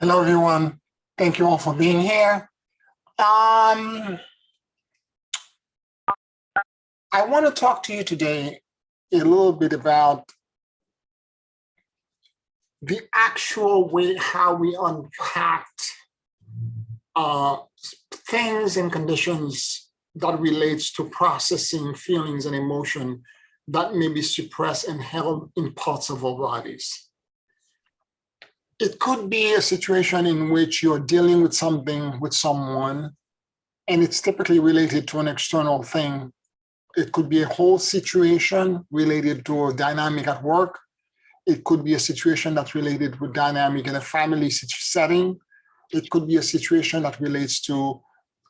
Hello, everyone. Thank you all for being here. I want to talk to you today a little bit about the actual way how we unpacked things and conditions that relates to processing feelings and emotion that may be suppressed and held in parts of our bodies. It could be a situation in which you're dealing with something with someone, and it's typically related to an external thing. It could be a whole situation related to a dynamic at work. It could be a situation that's related with dynamic in a family setting. It could be a situation that relates to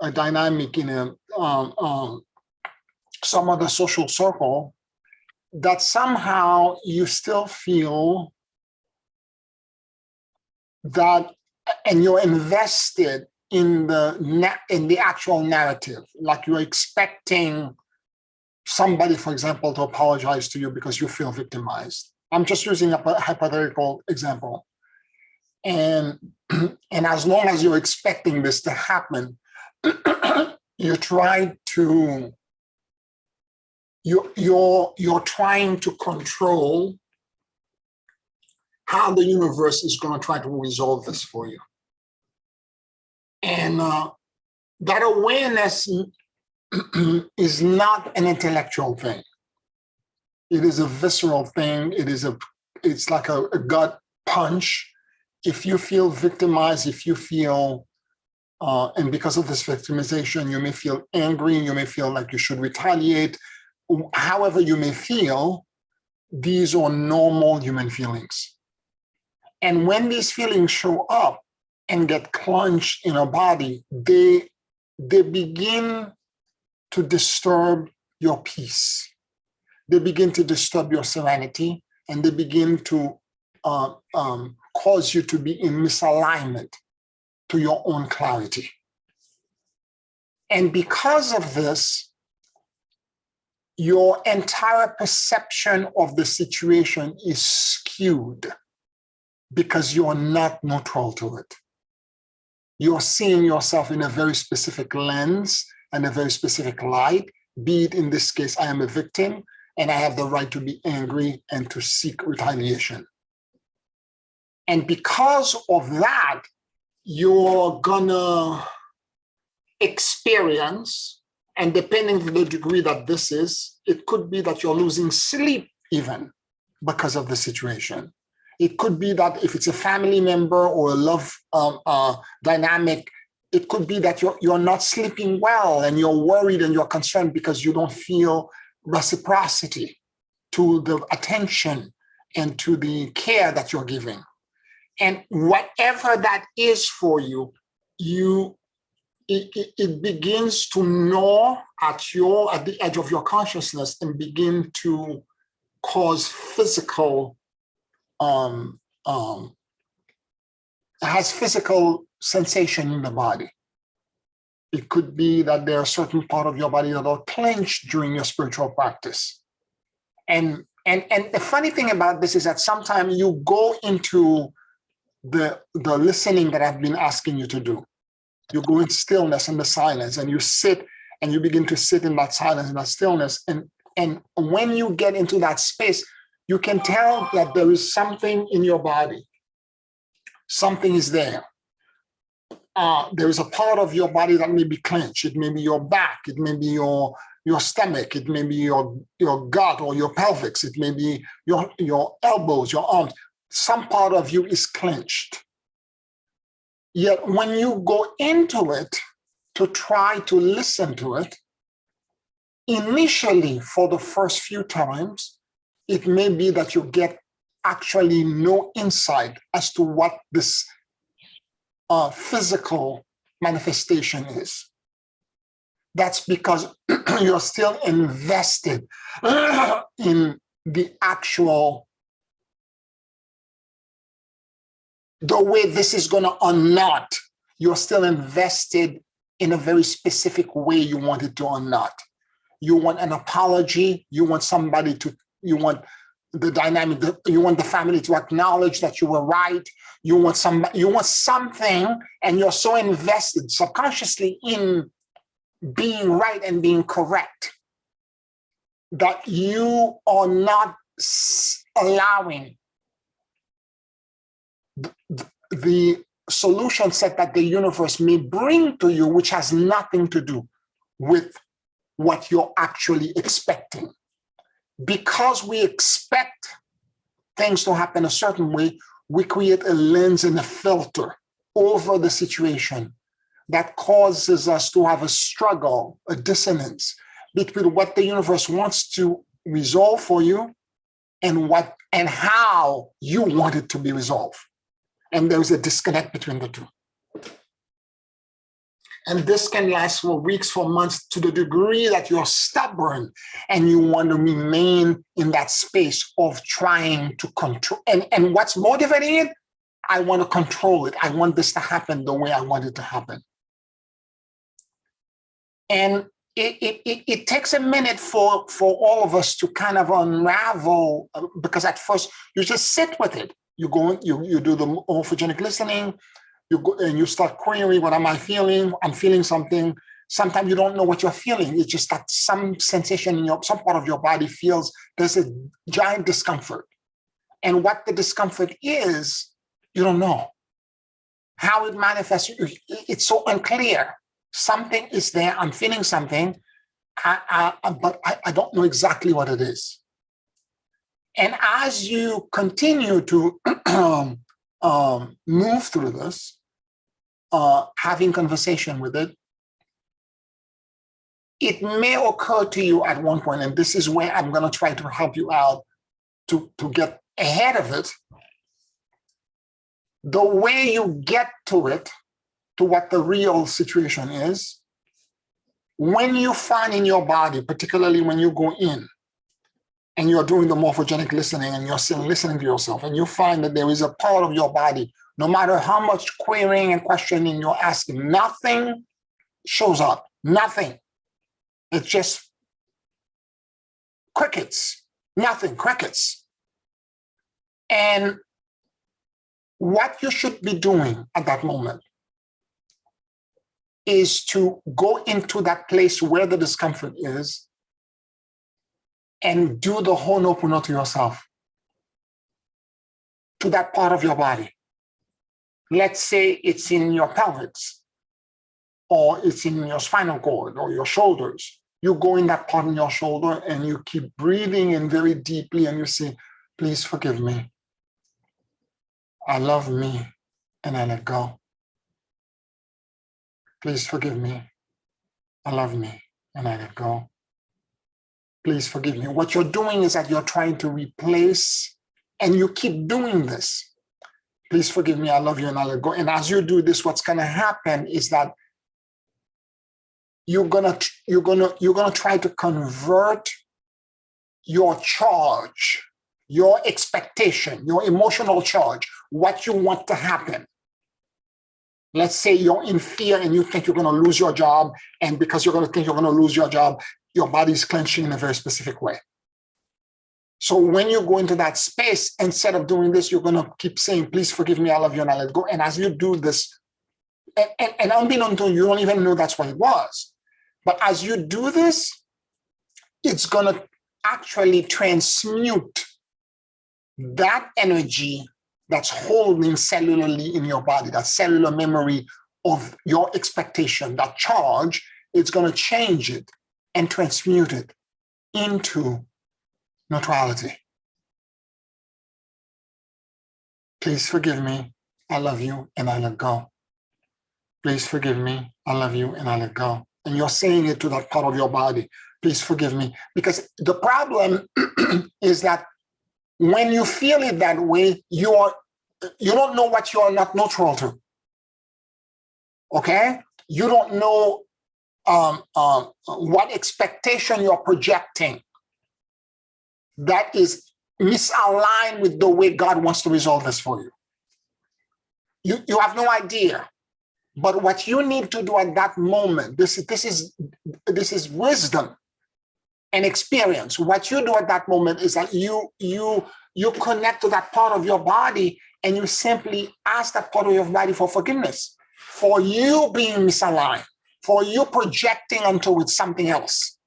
a dynamic in a some other social circle that somehow you still feel that, and you're invested in the actual narrative, like you're expecting somebody, for example, to apologize to you because you feel victimized. I'm just using a hypothetical example. And as long as you're expecting this to happen, you're trying to control how the universe is going to try to resolve this for you. And that awareness is not an intellectual thing. It is a visceral thing. It's like a gut punch. If you feel victimized, if you feel, and because of this victimization, you may feel angry, you may feel like you should retaliate. However you may feel, these are normal human feelings. And when these feelings show up and get clenched in our body, they begin to disturb your peace. They begin to disturb your serenity, and they begin to cause you to be in misalignment to your own clarity. And because of this, your entire perception of the situation is skewed because you're not neutral to it. You're seeing yourself in a very specific lens and a very specific light, be it in this case, I am a victim and I have the right to be angry and to seek retaliation. And because of that, you're gonna experience, and depending on the degree that this is, it could be that you're losing sleep even because of the situation. It could be that if it's a family member or a love dynamic, it could be that you're not sleeping well and you're worried and you're concerned because you don't feel reciprocity to the attention and to the care that you're giving. And whatever that is for you, it begins to gnaw at the edge of your consciousness and begin to cause physical has physical sensation in the body. It could be that there are certain parts of your body that are clenched during your spiritual practice. And the funny thing about this is that sometimes you go into the listening that I've been asking you to do. You go in stillness and the silence, and you sit and you begin to sit in that silence and that stillness. And when you get into that space, you can tell that there is something in your body. Something is there. There is a part of your body that may be clenched. It may be your back. It may be your stomach. It may be your gut or your pelvis. It may be your elbows, your arms. Some part of you is clenched. Yet when you go into it to try to listen to it, initially for the first few times, it may be that you get actually no insight as to what this physical manifestation is. That's because you're still invested in the actual, the way this is going to unknot. You're still invested in a very specific way you want it to unknot. You want an apology. You want somebody to, you want the dynamic. You want the family to acknowledge that you were right. You want something, and you're so invested subconsciously in being right and being correct that you are not allowing the solution set that the universe may bring to you, which has nothing to do with what you're actually expecting. Because we expect things to happen a certain way, we create a lens and a filter over the situation that causes us to have a struggle, a dissonance between what the universe wants to resolve for you and how you want it to be resolved. And there's a disconnect between the two. And this can last for weeks, for months, to the degree that you're stubborn and you want to remain in that space of trying to control. And what's motivating it? I want to control it. I want this to happen the way I want it to happen. And it takes a minute for all of us to kind of unravel, because at first you just sit with it. You go, you do the morphogenic listening, you go and you start querying, what am I feeling? I'm feeling something. Sometimes you don't know what you're feeling. It's just that some sensation in some part of your body feels there's a giant discomfort. And what the discomfort is, you don't know. How it manifests, it's so unclear. Something is there, I'm feeling something, but I don't know exactly what it is. And as you continue to move through this, having conversation with it, it may occur to you at one point, and this is where I'm going to try to help you out to get ahead of it. The way you get to it, to what the real situation is, when you find in your body, particularly when you go in and you're doing the morphogenic listening and you're still listening to yourself, and you find that there is a part of your body, no matter how much querying and questioning you're asking, nothing shows up, nothing. It's just crickets, nothing, crickets. And what you should be doing at that moment is to go into that place where the discomfort is and do the oponopono to yourself, to that part of your body. Let's say it's in your pelvis, or it's in your spinal cord or your shoulders. You go in that part in your shoulder and you keep breathing in very deeply and you say, please forgive me. I love me, and I let go. Please forgive me. I love me, and I let go. Please forgive me. What you're doing is that you're trying to replace, and you keep doing this. Please forgive me. I love you, and I let go. And as you do this, what's going to happen is that you're gonna try to convert your charge, your expectation, your emotional charge, what you want to happen. Let's say you're in fear and you think you're going to lose your job, and because you're going to think you're going to lose your job, your body's clenching in a very specific way. So when you go into that space, instead of doing this, you're going to keep saying, please forgive me, I love you, and I let go. And as you do this, and unbeknown to you, you don't even know that's what it was. But as you do this, it's going to actually transmute that energy that's holding cellularly in your body, that cellular memory of your expectation, that charge. It's going to change it and transmute it into neutrality. Please forgive me, I love you, and I let go. Please forgive me, I love you, and I let go. And you're saying it to that part of your body. Please forgive me. Because the problem is that when you feel it that way, you don't know what you're not neutral to. Okay? You don't know what expectation you're projecting that is misaligned with the way God wants to resolve this for you. You have no idea. But what you need to do at that moment, this is wisdom. and experience. What you do at that moment is that you connect to that part of your body and you simply ask that part of your body for forgiveness, for you being misaligned, for you projecting onto it something else.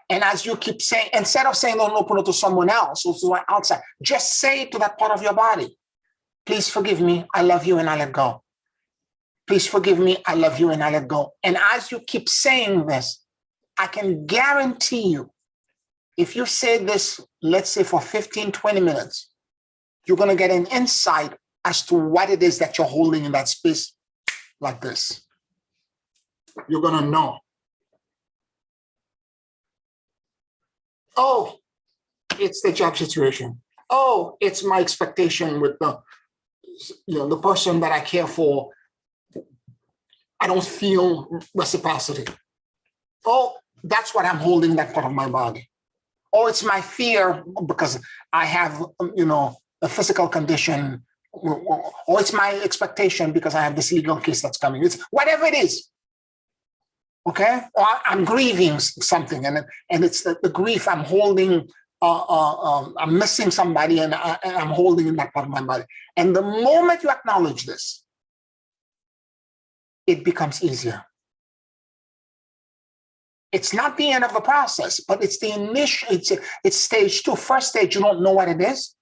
And as you keep saying, instead of saying oponopono to someone else or to outside, just say to that part of your body, please forgive me, I love you, and I let go. Please forgive me, I love you, and I let go. And as you keep saying this, I can guarantee you, if you say this, let's say for 15, 20 minutes, you're going to get an insight as to what it is that you're holding in that space like this. You're going to know. Oh, it's the job situation. Oh, it's my expectation with the person that I care for. I don't feel reciprocity. Oh, that's what I'm holding in that part of my body. Oh, it's my fear because I have, a physical condition. Or it's my expectation because I have this legal case that's coming. It's whatever it is. Okay? Or I'm grieving something, and it's the grief I'm holding. I'm missing somebody, and I'm holding in that part of my body. And the moment you acknowledge this, it becomes easier. It's not the end of the process, but it's the initial. It's stage 2. First stage, you don't know what it is.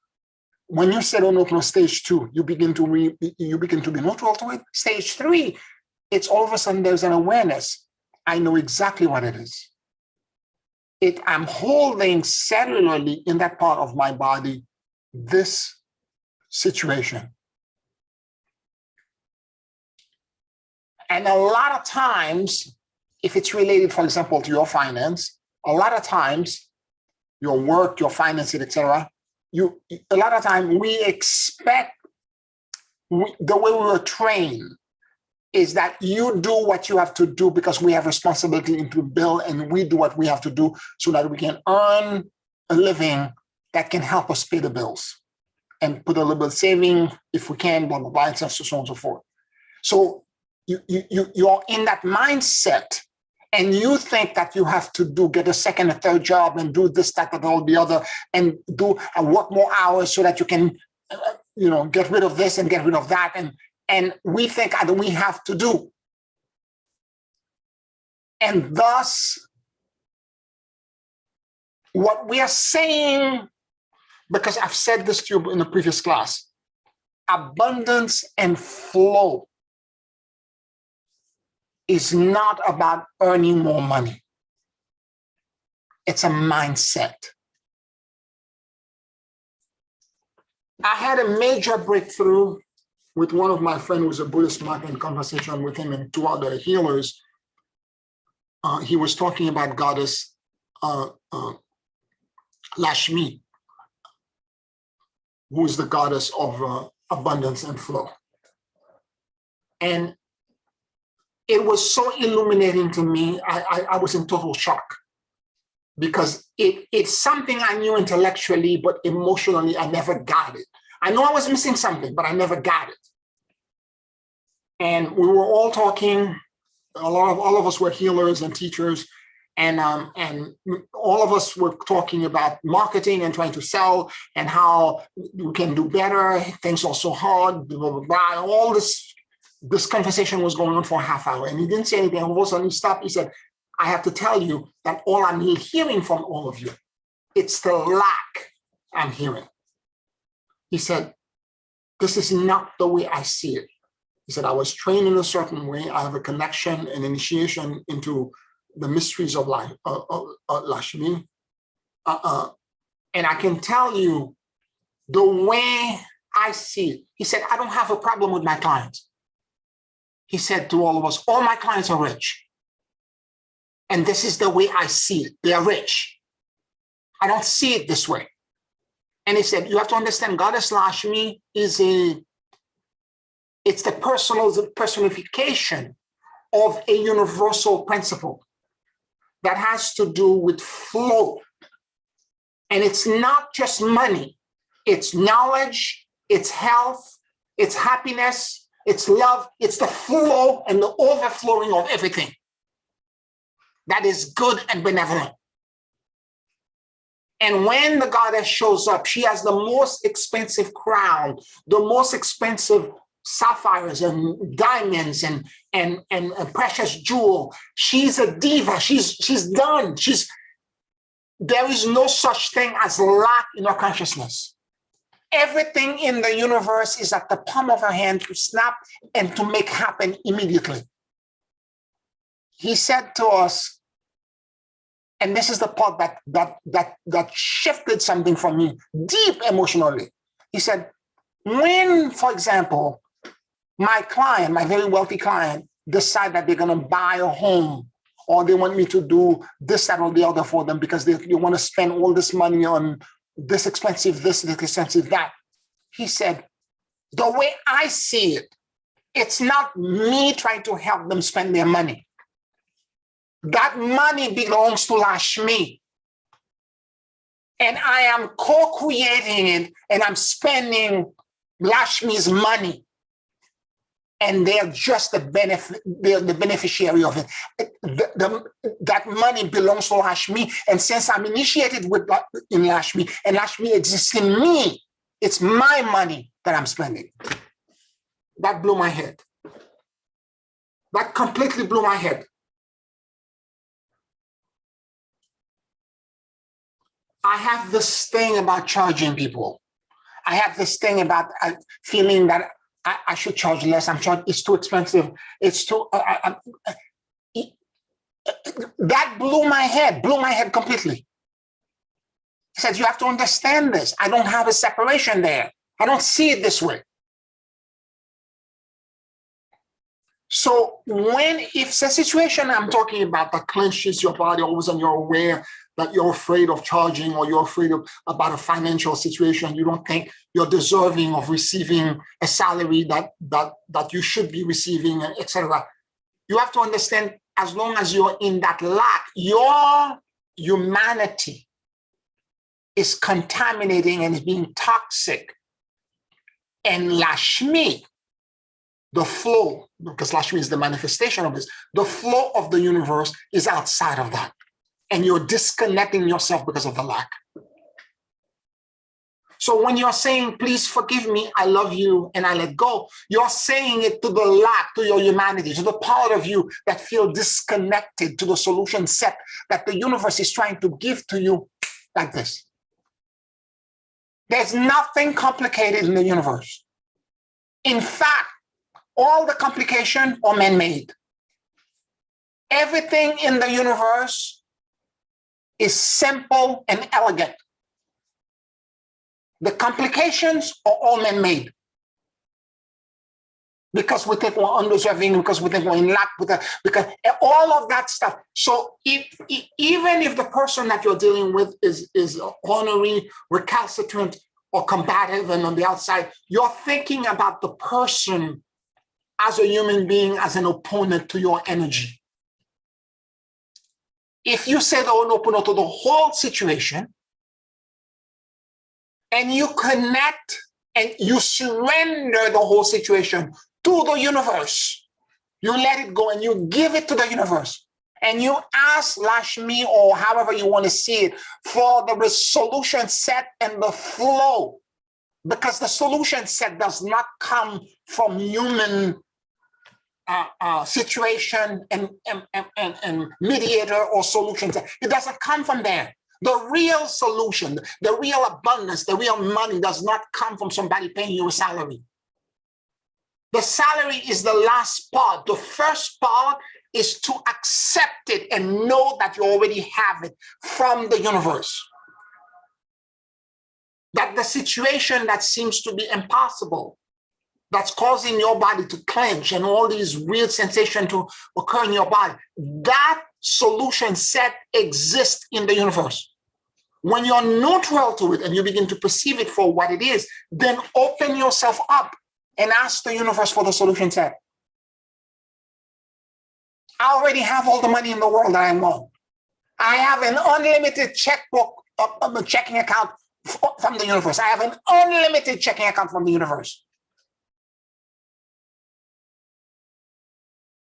When you said oponopono, stage 2, you begin to be neutral to it. Stage 3, it's all of a sudden there's an awareness. I know exactly what it is. I'm holding cellularly in that part of my body this situation. And a lot of times, if it's related, for example, to your finance, a lot of times, your work, your finances, etc., a lot of time we expect, the way we were trained is that you do what you have to do because we have responsibility to build, and we do what we have to do so that we can earn a living that can help us pay the bills and put a little bit of saving if we can, blah, blah, blah, and so on and so forth. So you're in that mindset, and you think that you have to get a second or third job and do this, that, and all the other, and work more hours so that you can, get rid of this and get rid of that. And we think that we have to do. And thus, what we are saying, because I've said this to you in the previous class, abundance and flow is not about earning more money. It's a mindset. I had a major breakthrough with one of my friends who's a Buddhist monk, in conversation with him and 2 other healers. He was talking about goddess Lakshmi, who is the goddess of abundance and flow. And it was so illuminating to me. I was in total shock because it's something I knew intellectually, but emotionally, I never got it. I know I was missing something, but I never got it. And we were all talking, all of us were healers and teachers, and all of us were talking about marketing and trying to sell and how we can do better, things are so hard, blah, blah, blah. All this conversation was going on for a half hour, and he didn't say anything. All of a sudden he stopped, he said, I have to tell you that all I'm hearing from all of you, it's the lack I'm hearing. He said, this is not the way I see it. He said, I was trained in a certain way. I have a connection and initiation into the mysteries of life, Lakshmi. And I can tell you the way I see it. He said, I don't have a problem with my clients. He said to all of us, all my clients are rich. And this is the way I see it. They are rich. I don't see it this way. And he said, you have to understand, Goddess Lakshmi it's the personification of a universal principle that has to do with flow. And it's not just money. It's knowledge, it's health, it's happiness, it's love, it's the flow and the overflowing of everything. that is good and benevolent. And when the goddess shows up, she has the most expensive crown, the most expensive sapphires and diamonds and precious jewel. She's a diva. She's done. There is no such thing as lack in her consciousness. Everything in the universe is at the palm of her hand to snap and to make happen immediately. He said to us, and this is the part that shifted something for me deep emotionally. He said, when, for example, my client, my very wealthy client, decide that they're going to buy a home, or they want me to do this, that, or the other for them because they want to spend all this money on this expensive, this expensive, that. He said, the way I see it, it's not me trying to help them spend their money. That money belongs to Lakshmi. And I am co-creating it, and I'm spending Lakshmi's money. And they're just they're the beneficiary of it. That money belongs to Lakshmi. And since I'm initiated in Lakshmi, and Lakshmi exists in me, it's my money that I'm spending. That blew my head. That completely blew my head. I have this thing about charging people. I have this thing about feeling that I should charge less. It's too expensive. It's too. That blew my head completely. He said, you have to understand this. I don't have a separation there. I don't see it this way. So if it's a situation I'm talking about that clenches your body, always and you're aware that you're afraid of charging, or you're afraid about a financial situation, you don't think you're deserving of receiving a salary that you should be receiving, etc. You have to understand, as long as you're in that lack, your humanity is contaminating and is being toxic. And Lakshmi, the flow, because Lakshmi is the manifestation of this, the flow of the universe is outside of that. And you're disconnecting yourself because of the lack. So when you're saying, please forgive me, I love you, and I let go, you're saying it to the lack, to your humanity, to the part of you that feel disconnected to the solution set that the universe is trying to give to you, like this. There's nothing complicated in the universe. In fact, all the complications are man-made. Everything in the universe is simple and elegant. The complications are all man-made. Because we think we're undeserving, because we think we're in lack, because all of that stuff. So even if the person that you're dealing with is ornery, recalcitrant, or combative, and on the outside, you're thinking about the person as a human being, as an opponent to your energy. If you say the oponopono to the whole situation, and you connect and you surrender the whole situation to the universe, you let it go and you give it to the universe, and you ask Lakshmi, or however you want to see it, for the solution set and the flow, because the solution set does not come from human situation and mediator or solutions. It doesn't come from there. The real solution, the real abundance, the real money does not come from somebody paying you a salary. The salary is the last part. The first part is to accept it and know that you already have it from the universe. That the situation that seems to be impossible, that's causing your body to clench and all these weird sensations to occur in your body, that solution set exists in the universe. When you're neutral to it and you begin to perceive it for what it is, then open yourself up and ask the universe for the solution set. I already have all the money in the world that I want. I have an unlimited checkbook, a checking account from the universe. I have an unlimited checking account from the universe.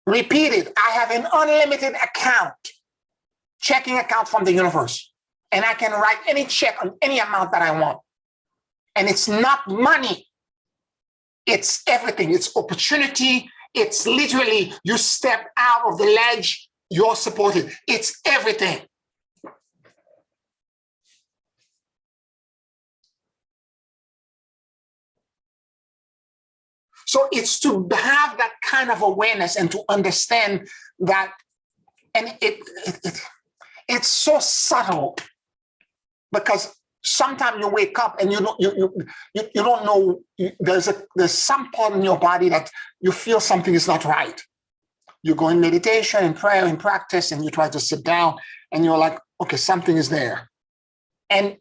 Repeat it. I have an unlimited account checking account from the universe, and I can write any check on any amount that I want. And it's not money. It's everything. It's opportunity. It's literally you step out of the ledge, you're supported. It's everything. So it's to have that kind of awareness and to understand that, and it's so subtle, because sometimes you wake up and you don't know, there's some part in your body that you feel something is not right. You go in meditation and prayer and practice, and you try to sit down and you're like, okay, something is there. And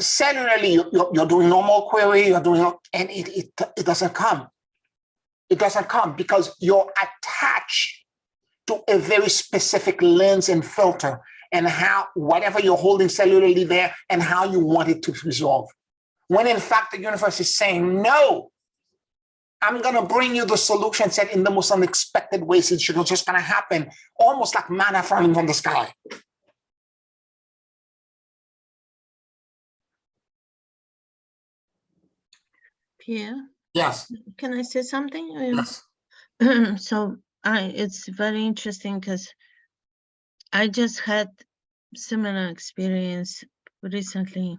cellularly, you're doing normal query, you're doing, and it doesn't come. It doesn't come because you're attached to a very specific lens and filter, and how whatever you're holding cellularly there and how you want it to resolve. When in fact, the universe is saying, no, I'm going to bring you the solution set in the most unexpected ways. It's just going to happen, almost like manna falling from the sky. Pierre? Yes. Can I say something? Yes. So it's very interesting because I just had similar experience recently,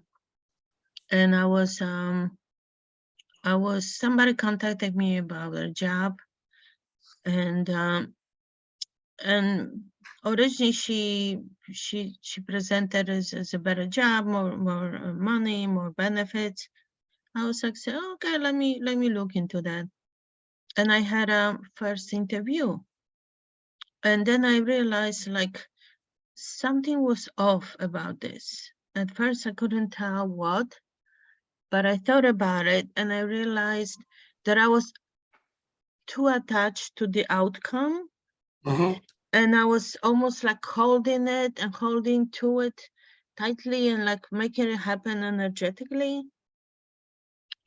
and somebody contacted me about a job, and originally she presented as a better job, more money, more benefits. I was like, okay, let me look into that. And I had a first interview, and then I realized like something was off about this. At first I couldn't tell what, but I thought about it and I realized that I was too attached to the outcome. Mm-hmm. And I was almost like holding it and holding to it tightly and like making it happen energetically.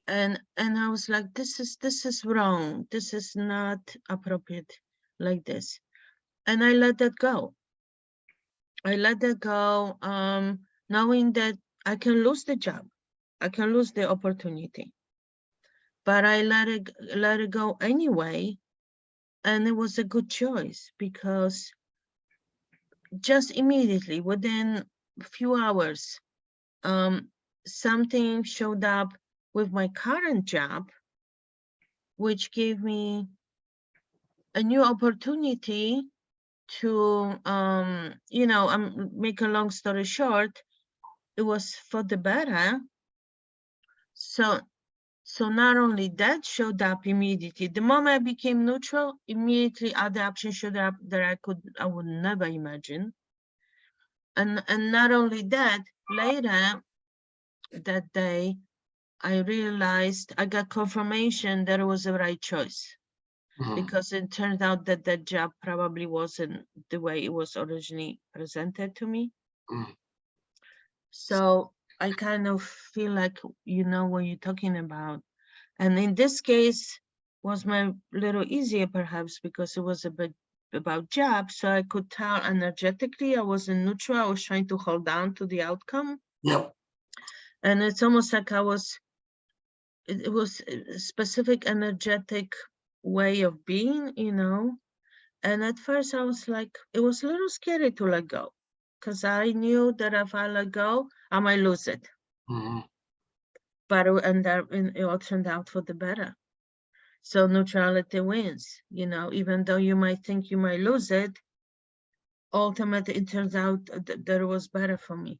And I was like, this is wrong. This is not appropriate like this. And I let that go. I let that go, knowing that I can lose the job. I can lose the opportunity. But I let it go anyway. And it was a good choice because just immediately, within a few hours, something showed up with my current job, which gave me a new opportunity to, make a long story short, it was for the better. So not only that showed up immediately, the moment I became neutral, immediately other options showed up that I would never imagine. And not only that, later that day, I realized I got confirmation that it was the right choice. Mm-hmm. Because it turned out that that job probably wasn't the way it was originally presented to me. Mm-hmm. So I kind of feel like you know what you're talking about. And in this case was my little easier perhaps because it was a bit about job. So I could tell energetically I was in neutral. I was trying to hold down to the outcome. Yep. And it's almost like it was a specific energetic way of being, And at first I was like, it was a little scary to let go because I knew that if I let go, I might lose it. Mm-hmm. But it all turned out for the better. So neutrality wins, even though you might think you might lose it, ultimately it turns out that it was better for me.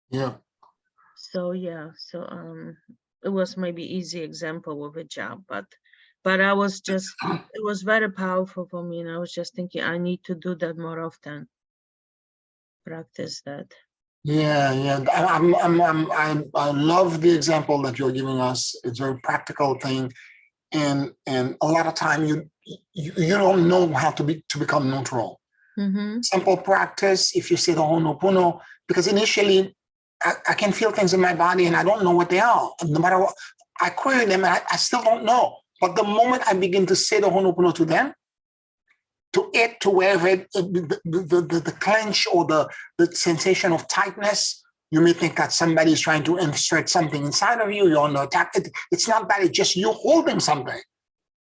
Yeah. So yeah, it was maybe easy example with a job, but I was just, it was very powerful for me. And I was just thinking, I need to do that more often. Practice that. Yeah. I love the example that you're giving us. It's a very practical thing. And a lot of time you don't know how to become neutral. Mm-hmm. Simple practice, if you say the oponopono, because initially I can feel things in my body and I don't know what they are. No matter what, I query them and I still don't know. But the moment I begin to say the oponopono to them, to it, to wherever the clench or the sensation of tightness. You may think that somebody is trying to insert something inside of you. You're under attack. It's not that. It's just you holding something.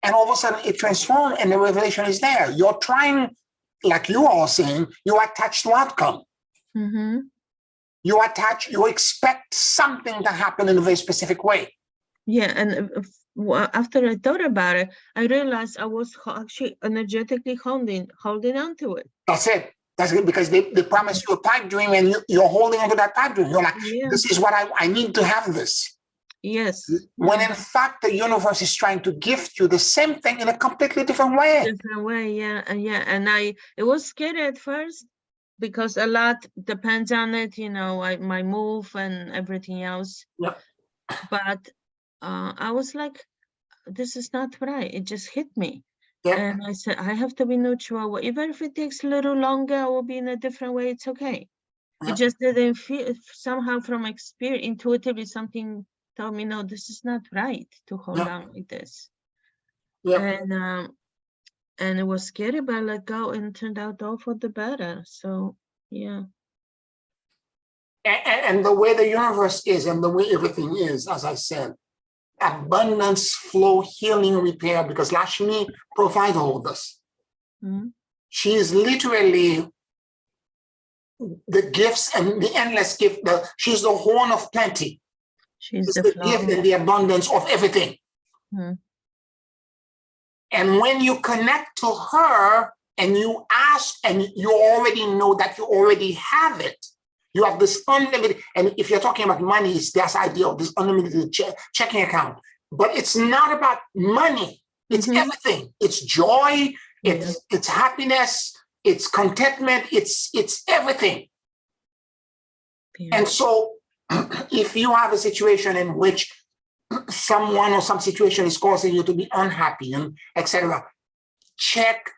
And all of a sudden it transforms and the revelation is there. You're trying, like you are saying, you're attached to outcome. Mm-hmm. You expect something to happen in a very specific way. Yeah, and after I thought about it, I realized I was actually energetically holding on to it. That's it. That's it, because they promise you a pipe dream and you're holding onto that pipe dream. You're like, this is what I need to have this. Yes. When in fact, the universe is trying to gift you the same thing in a completely different way. Yeah. And it was scary at first because a lot depends on it, my move and everything else. Yeah. But I was like, this is not right. It just hit me. Yeah. And I said, I have to be neutral. Even if it takes a little longer, I will be in a different way. It's okay. Yeah. It just didn't feel, somehow from experience, intuitively, something told me, no, this is not right to hold on like this. Yeah. And it was scary, but I let go and it turned out all for the better. So, yeah. And the way the universe is and the way everything is, as I said, abundance, flow, healing, repair, because Lakshmi provides all of this. Mm-hmm. She is literally the gifts and the endless gift. She's the horn of plenty. She's the gift and the abundance of everything. Mm-hmm. And when you connect to her and you ask and you already know that you already have it, you have this unlimited, and if you're talking about money, it's this idea of this unlimited checking account. But it's not about money. It's everything. It's joy. It's happiness. It's contentment. It's everything. Yeah. And so if you have a situation in which someone or some situation is causing you to be unhappy and etc., check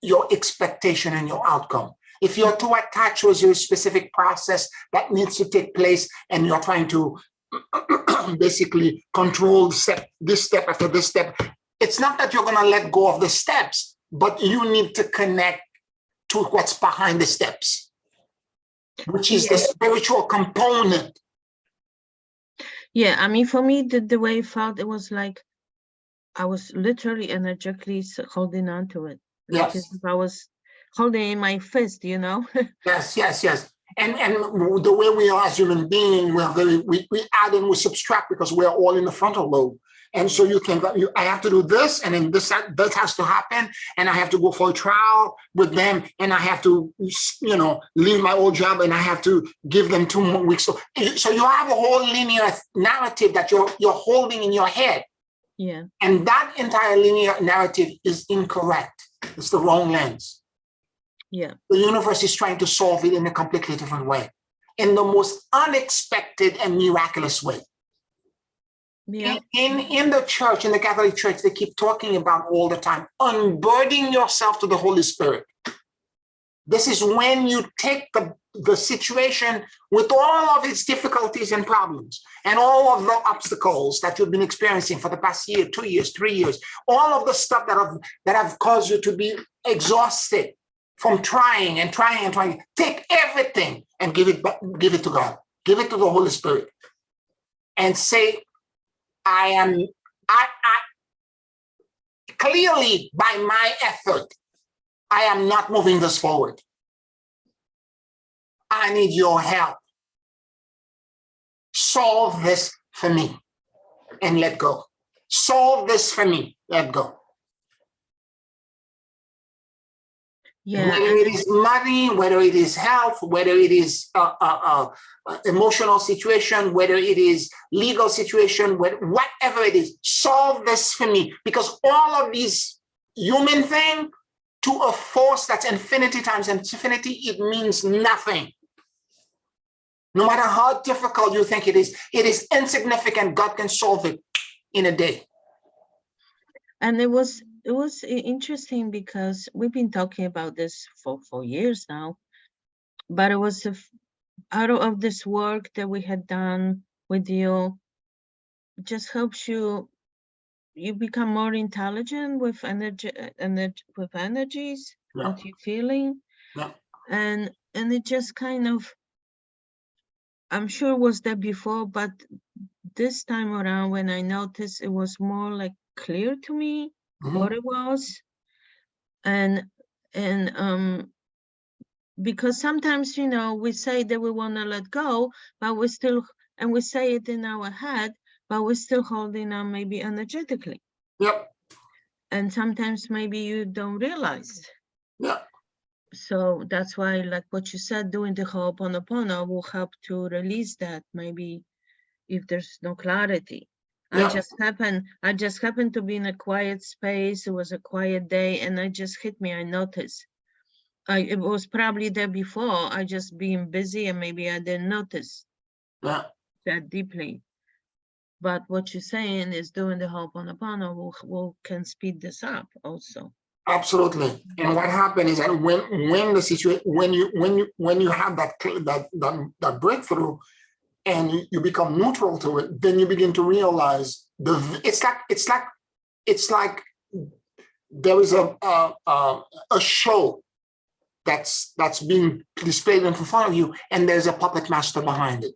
your expectation and your outcome. If you're too attached to a specific process that needs to take place and you're trying to basically control this step after this step, it's not that you're going to let go of the steps, but you need to connect to what's behind the steps, which is the spiritual component. Yeah, I mean, for me, the way I felt, it was like I was literally energetically holding on to it. Like as if I was holding in my fist, Yes. And the way we are as human beings, we add and we subtract because we're all in the frontal lobe. And so I have to do this, and then that has to happen, and I have to go for a trial with them, and I have to, leave my old job, and I have to give them 2 more weeks. So you have a whole linear narrative that you're holding in your head. Yeah. And that entire linear narrative is incorrect. It's the wrong lens. Yeah. The universe is trying to solve it in a completely different way, in the most unexpected and miraculous way. Yeah. In the church, in the Catholic Church, they keep talking about all the time, unburdening yourself to the Holy Spirit. This is when you take the situation with all of its difficulties and problems and all of the obstacles that you've been experiencing for the past year, 2 years, 3 years, all of the stuff that have caused you to be exhausted from trying. Take everything and give it to God. Give it to the Holy Spirit and say, I clearly by my effort, I am not moving this forward. I need your help. Solve this for me and let go. Solve this for me, let go. Yeah. Whether it is money, whether it is health, whether it is emotional situation, whether it is legal situation, whatever it is, solve this for me. Because all of these human things, to a force that's infinity times infinity, it means nothing. No matter how difficult you think it is insignificant. God can solve it in a day. And it was interesting because we've been talking about this for years now, but it was out of this work that we had done with you, just helps you become more intelligent with energies, Yeah. what you're feeling. Yeah. And it just kind of, I'm sure it was there before, but this time around when I noticed, it was more like clear to me what it was. And because sometimes, you know, we say that we want to let go, but we still, and we say it in our head, but we're still holding on maybe energetically. Yep. And sometimes maybe you don't realize. Yeah. So that's why, like what you said, doing the oponopono will help to release that, maybe if there's no clarity. Yeah. I just happened to be in a quiet space. It was a quiet day, and it just hit me. I noticed. It was probably there before. I just being busy, and maybe I didn't notice that deeply. But what you're saying is doing the oponopono can speed this up also. Absolutely. And what happened is that when the situation, when you have that breakthrough, and you become neutral to it, then you begin to realize it's like there is a show that's being displayed in front of you, and there's a puppet master behind it.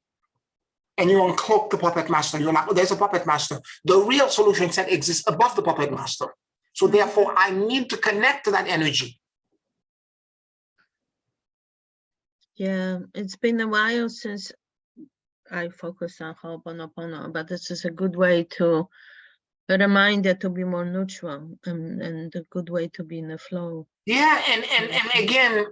And you uncloak the puppet master. You're like, oh, there's a puppet master. The real solution set exists above the puppet master. So therefore, I need to connect to that energy. Yeah, it's been a while since I focus on Ho'oponopono, but this is a good way to, a reminder to be more neutral, and a good way to be in the flow. Yeah, and again,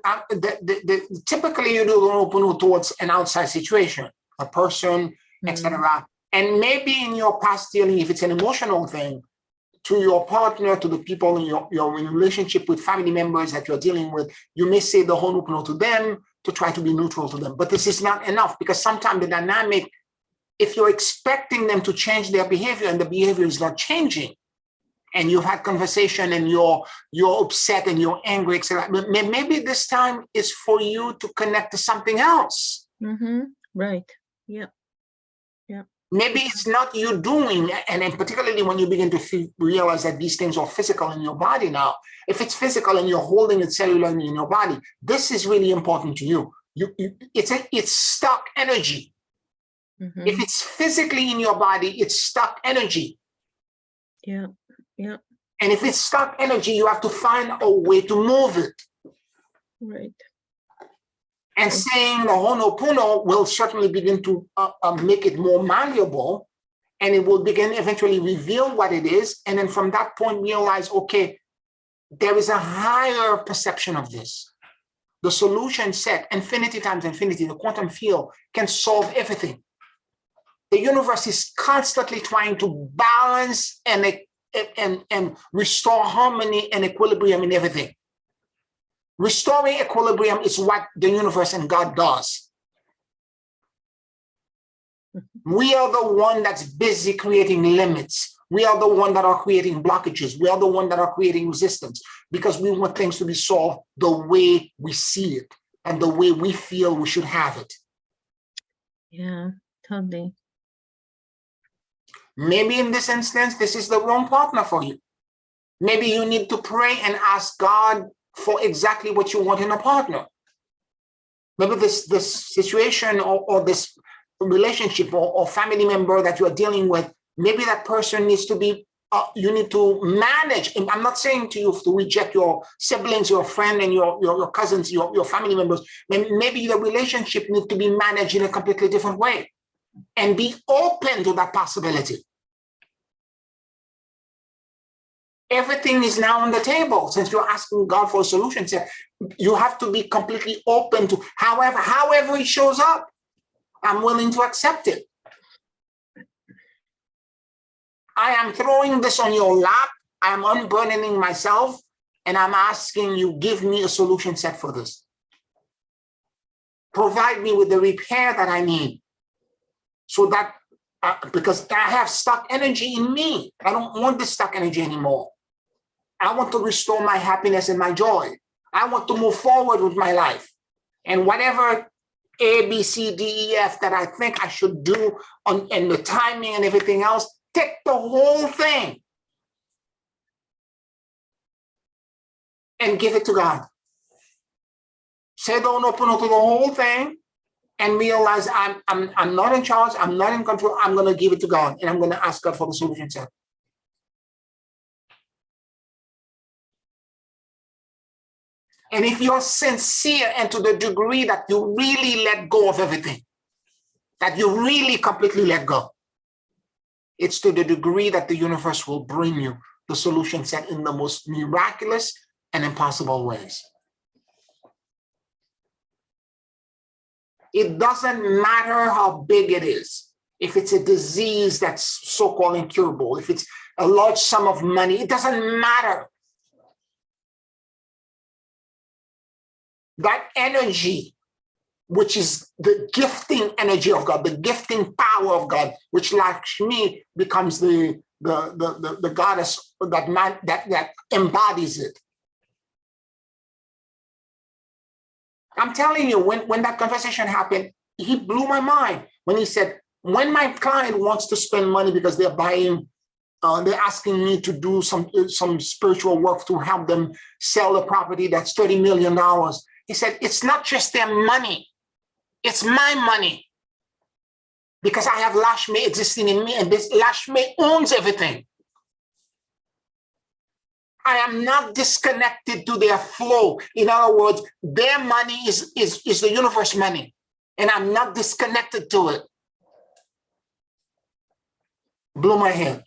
typically you do the Ho'oponopono towards an outside situation, a person, etc. And maybe in your past dealing, if it's an emotional thing, to your partner, to the people in your relationship with family members that you're dealing with, you may say the Ho'oponopono to them to try to be neutral to them. But this is not enough, because sometimes the dynamic, if you're expecting them to change their behavior and the behavior is not changing, and you've had conversation and you're upset and you're angry, etc., maybe this time is for you to connect to something else. Right. Yeah. Yeah. Maybe it's not you doing, and then particularly when you begin to realize that these things are physical in your body now. If it's physical and you're holding it cellularly in your body, this is really important to you. It's stuck energy. If it's physically in your body, it's stuck energy. Yeah, yeah. And if it's stuck energy, you have to find a way to move it. Right. And saying the Ho'oponopono will certainly begin to make it more malleable, and it will begin eventually reveal what it is. And then from that point, realize, okay, there is a higher perception of this. The solution set, infinity times infinity, the quantum field can solve everything. The universe is constantly trying to balance and restore harmony and equilibrium in everything. Restoring equilibrium is what the universe and God does. We are the one that's busy creating limits. We are the one that are creating blockages. We are the one that are creating resistance, because we want things to be solved the way we see it and the way we feel we should have it. Yeah, totally. Maybe in this instance, this is the wrong partner for you. Maybe you need to pray and ask God for exactly what you want in a partner. Maybe this situation or this relationship or family member that you are dealing with, maybe that person needs to be, you need to manage. And I'm not saying to you to reject your siblings, your friend, and your cousins, your family members. Maybe the relationship needs to be managed in a completely different way, and be open to that possibility. Everything is now on the table. Since you're asking God for a solution, you have to be completely open to however it shows up. I'm willing to accept it. I am throwing this on your lap. I'm unburdening myself, and I'm asking you, give me a solution set for this. Provide me with the repair that I need, so that because I have stuck energy in me. I don't want this stuck energy anymore. I want to restore my happiness and my joy. I want to move forward with my life. And whatever A, B, C, D, E, F that I think I should do and the timing and everything else, take the whole thing and give it to God. say the oponopono to the whole thing, and realize I'm not in charge, I'm not in control, I'm going to give it to God, and I'm going to ask God for the solution set. And if you're sincere and to the degree that you really let go of everything, that you really completely let go, it's to the degree that the universe will bring you the solution set in the most miraculous and impossible ways. It doesn't matter how big it is. If it's a disease that's so-called incurable, if it's a large sum of money, it doesn't matter. That energy, which is the gifting energy of God, the gifting power of God, which Lakshmi becomes the goddess that embodies it. I'm telling you, when that conversation happened, he blew my mind when he said, when my client wants to spend money because they're buying, they're asking me to do some spiritual work to help them sell a property that's $30 million. He said, it's not just their money, it's my money. Because I have Lakshmi existing in me, and this Lakshmi owns everything. I am not disconnected to their flow. In other words, their money is the universe money, and I'm not disconnected to it. Blew my head.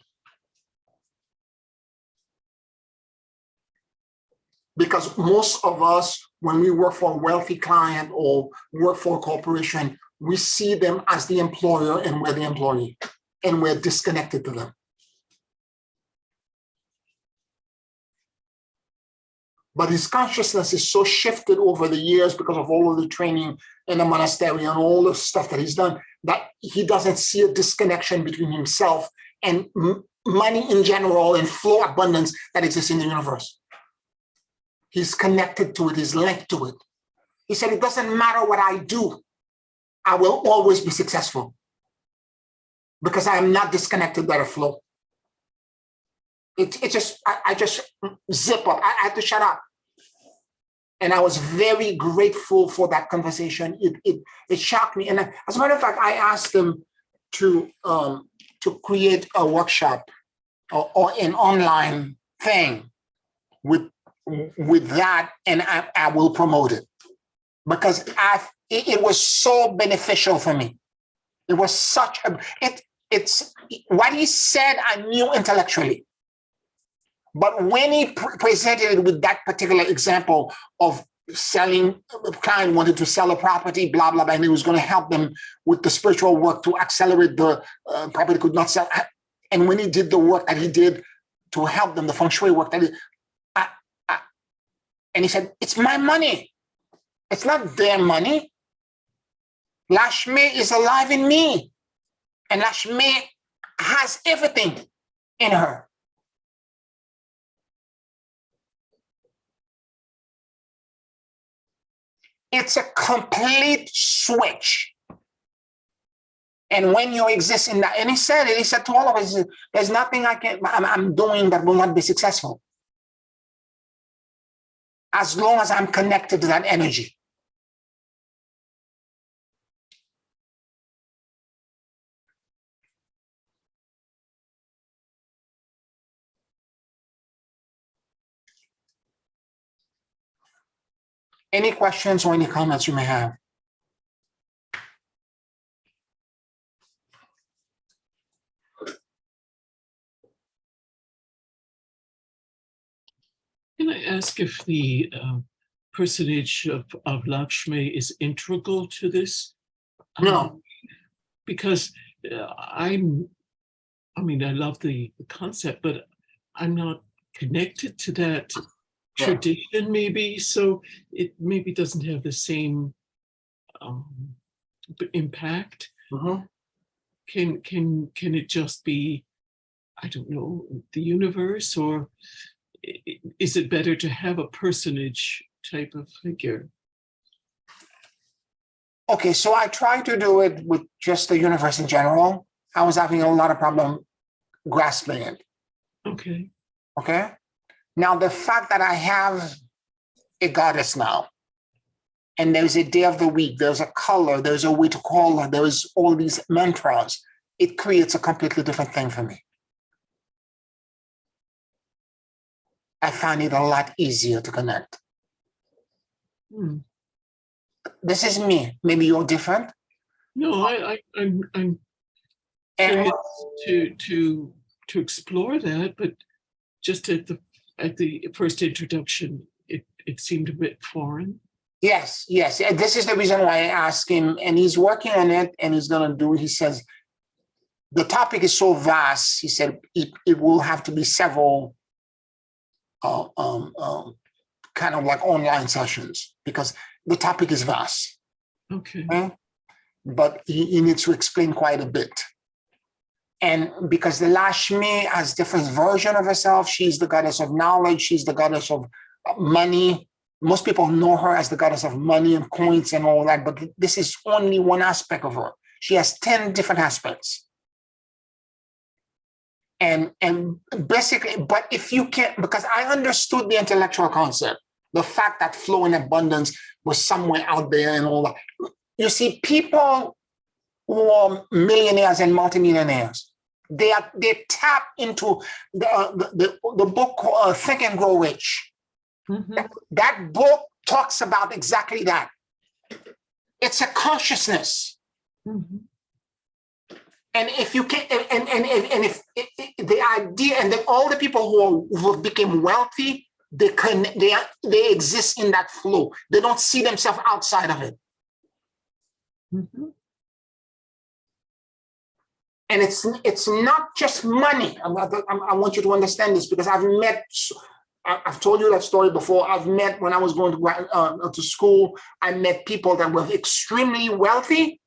Because most of us, when we work for a wealthy client or work for a corporation, we see them as the employer and we're the employee, and we're disconnected to them. But his consciousness is so shifted over the years because of all of the training in the monastery and all the stuff that he's done, that he doesn't see a disconnection between himself and money in general and flow abundance that exists in the universe. He's connected to it, he's linked to it. He said, it doesn't matter what I do, I will always be successful because I am not disconnected by the flow. I just zip up, I had to shut up. And I was very grateful for that conversation. It shocked me. And as a matter of fact, I asked him to create a workshop or an online thing with that, and I will promote it because it was so beneficial for me. It was such a, it's what he said I knew intellectually. But when he presented it with that particular example of selling, a client wanted to sell a property, blah, blah, blah, and he was going to help them with the spiritual work to accelerate the property could not sell. And when he did the work that he did to help them, the feng shui work that he, and he said, it's my money. It's not their money. Lakshmi is alive in me. And Lakshmi has everything in her. It's a complete switch. And when you exist in that, and he said to all of us, there's nothing I'm doing that will not be successful. As long as I'm connected to that energy. Any questions or any comments you may have? Can I ask if the personage of Lakshmi is integral to this? No. Because I mean, I love the concept, but I'm not connected to that tradition, maybe, so it maybe doesn't have the same impact. Mm-hmm. Can it just be, I don't know, the universe, or is it better to have a personage type of figure? Okay, so I tried to do it with just the universe in general. I was having a lot of problem grasping it. Okay. Okay. Now, the fact that I have a goddess now, and there's a day of the week, there's a color, there's a way to call her, there's all these mantras, it creates a completely different thing for me. I find it a lot easier to connect. Hmm. This is me. Maybe you're different. No, I'm And curious to explore that, but just at the first introduction, it seemed a bit foreign. yes. And this is the reason why I asked him, and he's working on it, and he's gonna do it. He says the topic is so vast. He said it will have to be several kind of like online sessions because the topic is vast. Okay. But he needs to explain quite a bit. And because the Lakshmi has different version of herself, she's the goddess of knowledge, she's the goddess of money. Most people know her as the goddess of money and coins and all that, but this is only one aspect of her. She has 10 different aspects. And basically, but if you can't, because I understood the intellectual concept, the fact that flow and abundance was somewhere out there and all that. You see, people who are millionaires and multimillionaires, they tap into the book called Think and Grow Rich. Mm-hmm. That book talks about exactly that. It's a consciousness. Mm-hmm. And if you can, and if the idea, and then all the people who became wealthy, they exist in that flow. They don't see themselves outside of it. Mm-hmm. And it's not just money. I want you to understand this because I've told you that story before. I've met, when I was going to school, I met people that were extremely wealthy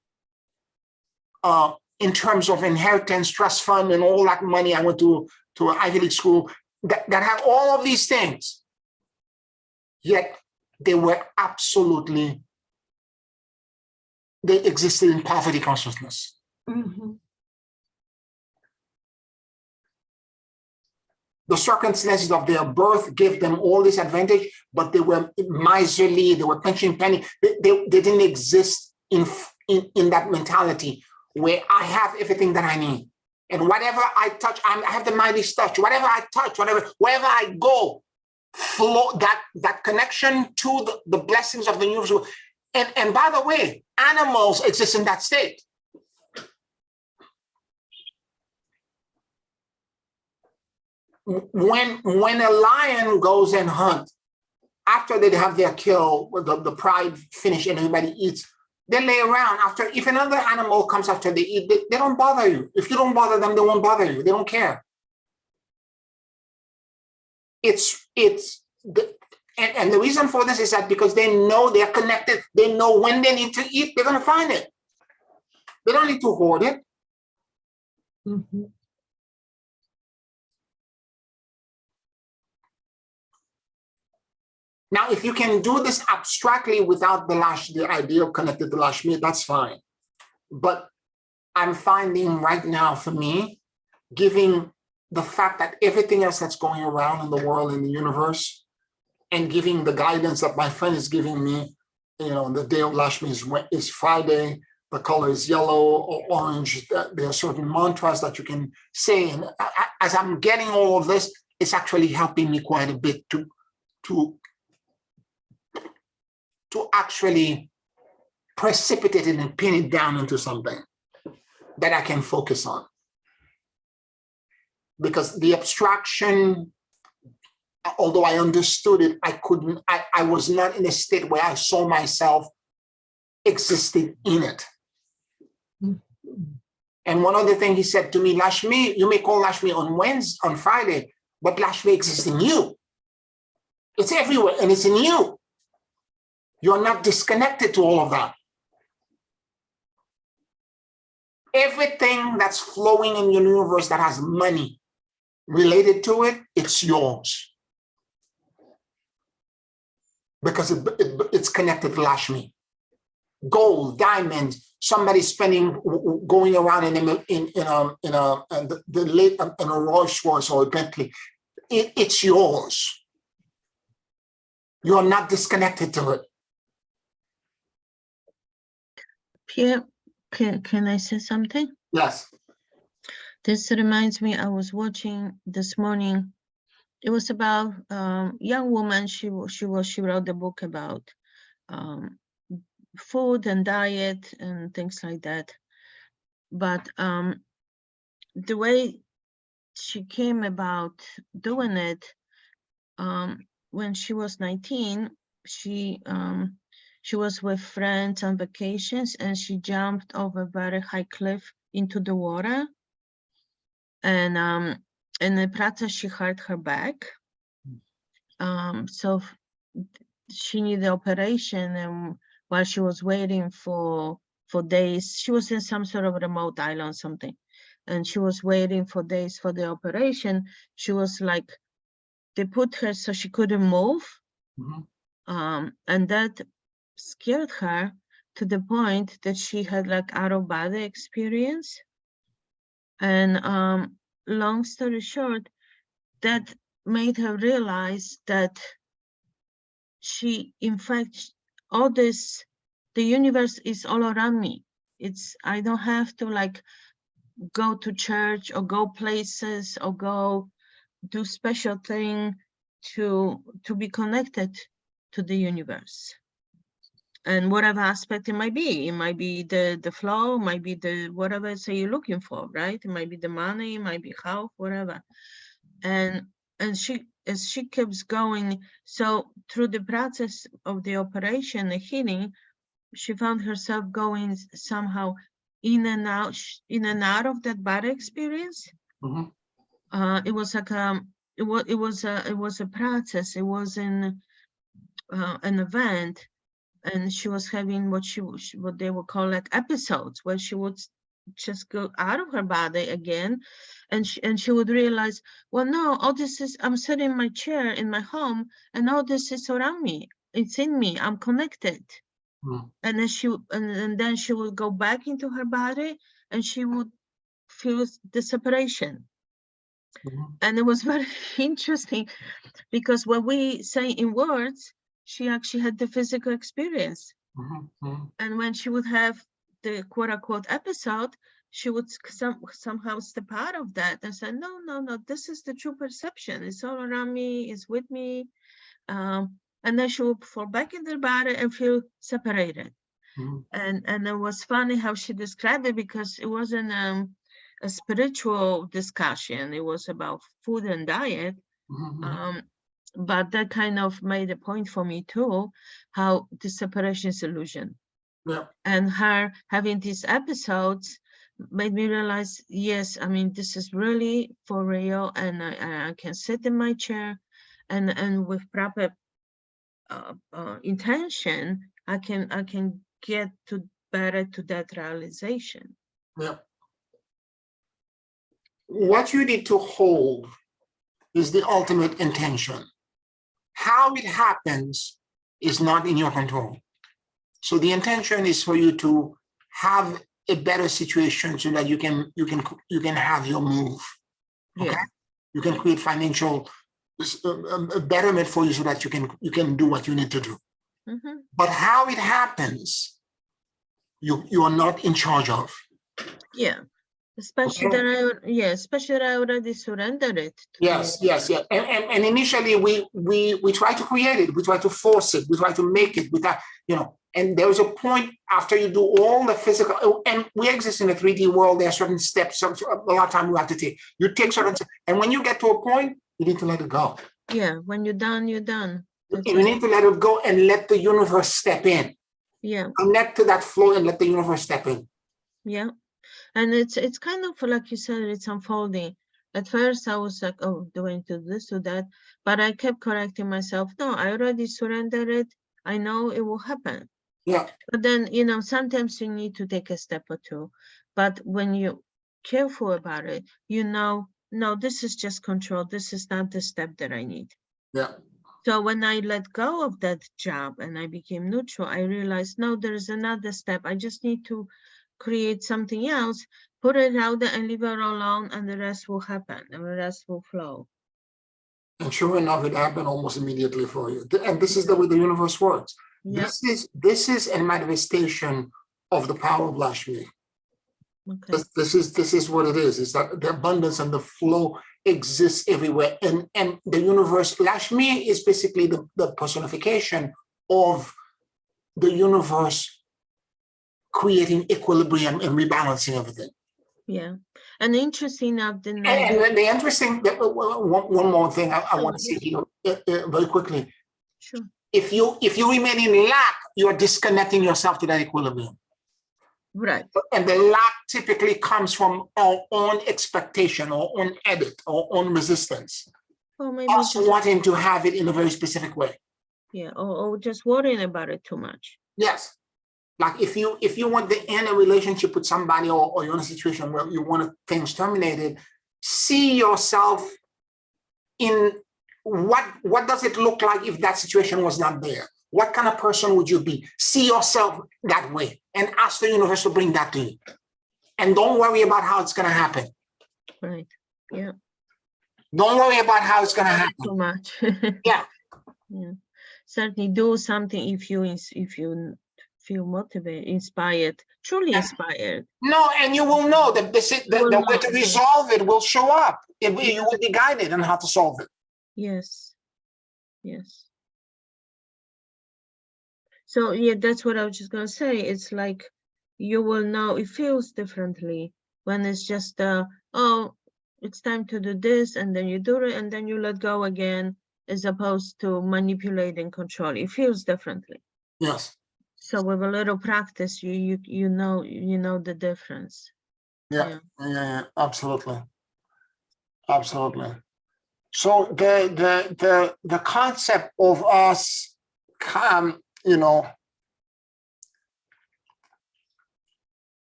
in terms of inheritance, trust fund, and all that money. I went to an Ivy League school that had all of these things. Yet they were absolutely, they existed in poverty consciousness. Mm-hmm. The circumstances of their birth gave them all this advantage, but they were miserly, they were pinching penny. They didn't exist in that mentality where I have everything that I need. And whatever I touch, I have the Midas touch. Whatever I touch, wherever I go, flow that connection to the blessings of the universe. And by the way, animals exist in that state. When a lion goes and hunt, after they have their kill, the pride finish and everybody eats, they lay around. If another animal comes after they eat, they don't bother you. If you don't bother them, they won't bother you. They don't care. And the reason for this is that because they know they're connected, they know when they need to eat, they're going to find it. They don't need to hoard it. Mm-hmm. Now, if you can do this abstractly without the idea of connected to Lakshmi, that's fine. But I'm finding right now for me, giving the fact that everything else that's going around in the world, in the universe, and giving the guidance that my friend is giving me, the day of Lakshmi is Friday, the color is yellow or orange. There are certain mantras that you can say. And as I'm getting all of this, it's actually helping me quite a bit to actually precipitate it and pin it down into something that I can focus on. Because the abstraction, although I understood it, I was not in a state where I saw myself existing in it. Mm-hmm. And one other thing he said to me, Lakshmi, you may call Lakshmi on Friday, but Lakshmi exists in you. It's everywhere and it's in you. You're not disconnected to all of that. Everything that's flowing in your universe that has money related to it, it's yours. Because it's connected to Lakshmi. Gold, diamonds, somebody going around in a Rolls Royce or a Bentley. It's yours. You're not disconnected to it. Pierre, can I say something? Yes. This reminds me, I was watching this morning. It was about young woman. She wrote a book about food and diet and things like that. But the way she came about doing it, when she was 19, she was with friends on vacations, and she jumped over a very high cliff into the water. And in the process, she hurt her back. So she needed operation, and while she was waiting for days, she was in some sort of remote island, something, and she was waiting for days for the operation. She was like, they put her so she couldn't move. And that scared her to the point that she had like out-of-body experience. And long story short, that made her realize that she, in fact, all this, the universe is all around me. I don't have to like go to church or go places or go do special thing to be connected to the universe. And whatever aspect it might be the flow, might be the whatever say you're looking for, right? It might be the money, it might be health, whatever. And she, as she keeps going, so through the process of the operation, the healing, she found herself going somehow in and out of that body experience. It was like it was a process. It was an event, and she was having what they would call like episodes, where she would just go out of her body again, and she would realize, well, no, all this is, I'm sitting in my chair in my home, and all this is around me. It's in me. I'm connected. And then she would go back into her body, and she would feel the separation. And it was very interesting, because what we say in words, she actually had the physical experience. And when she would have the quote unquote episode, she would somehow step out of that and say, no, this is the true perception. It's all around me, it's with me. And then she would fall back in her body and feel separated. And it was funny how she described it, because it wasn't a spiritual discussion. It was about food and diet. But that kind of made a point for me too, how the separation is illusion. And her having these episodes made me realize, yes, I mean, this is really for real, and I can sit in my chair, and with proper intention, I can get to better to that realization. What you need to hold is the ultimate intention. How it happens is not in your control. So the intention is for you to have a better situation, so that you can have your move. Okay, you can create financial betterment for you, so that you can do what you need to do. But how it happens, you are not in charge of. Especially especially that I already surrendered it. Yes. And initially we try to create it, we try to force it, we try to make it without, and there's a point after you do all the physical, and we exist in a 3D world, there are certain steps, a lot of time you have to take. You take certain steps, and when you get to a point, you need to let it go. When you're done, you're done. You need to let it go and let the universe step in. Connect to that flow and let the universe step in. And it's kind of like you said, it's unfolding. At first I was like, oh, do I do this or that? But I kept correcting myself. No, I already surrendered it. I know it will happen. But then, sometimes you need to take a step or two. But when you're careful about it, no, this is just control. This is not the step that I need. So when I let go of that job and I became neutral, I realized, no, there's another step. I just need to create something else, put it out there and leave it alone, and the rest will happen, and the rest will flow. And sure enough, it happened almost immediately for you. And this is the way the universe works. This is a manifestation of the power of Lashmi. Okay. This is what it is that the abundance and the flow exists everywhere. And the universe, Lashmi is basically the personification of the universe creating equilibrium and rebalancing everything. Yeah. And interesting enough, the And the interesting, one more thing I Sure, want to say yeah. here very quickly. Sure. If you remain in lack, you're disconnecting yourself to that equilibrium. Right. And the lack typically comes from our own expectation, our own edit, our own resistance. Or maybe Us just, wanting to have it in a very specific way. yeah, or just worrying about it too much. Yes. Like if you want to end a relationship with somebody, or you're in a situation where you want things terminated, see yourself in what does it look like if that situation was not there? What kind of person would you be? See yourself that way and ask the universe to bring that to you. And don't worry about how it's going to happen. Right. Yeah. Don't worry about how it's going to happen. Too much. Yeah. Yeah. Certainly do something if you feel motivated, inspired, truly inspired. No, and you will know that the way to know, yeah. resolve it will show up. You Yeah. will be guided on how to solve it. Yes. Yes. So yeah, that's what I was just gonna say. It's like you will know it feels differently when it's just oh, it's time to do this, and then you do it, and then you let go again, as opposed to manipulate and control. It feels differently. Yes. So with a little practice, you know the difference. Yeah. Absolutely. Absolutely. So the concept of us,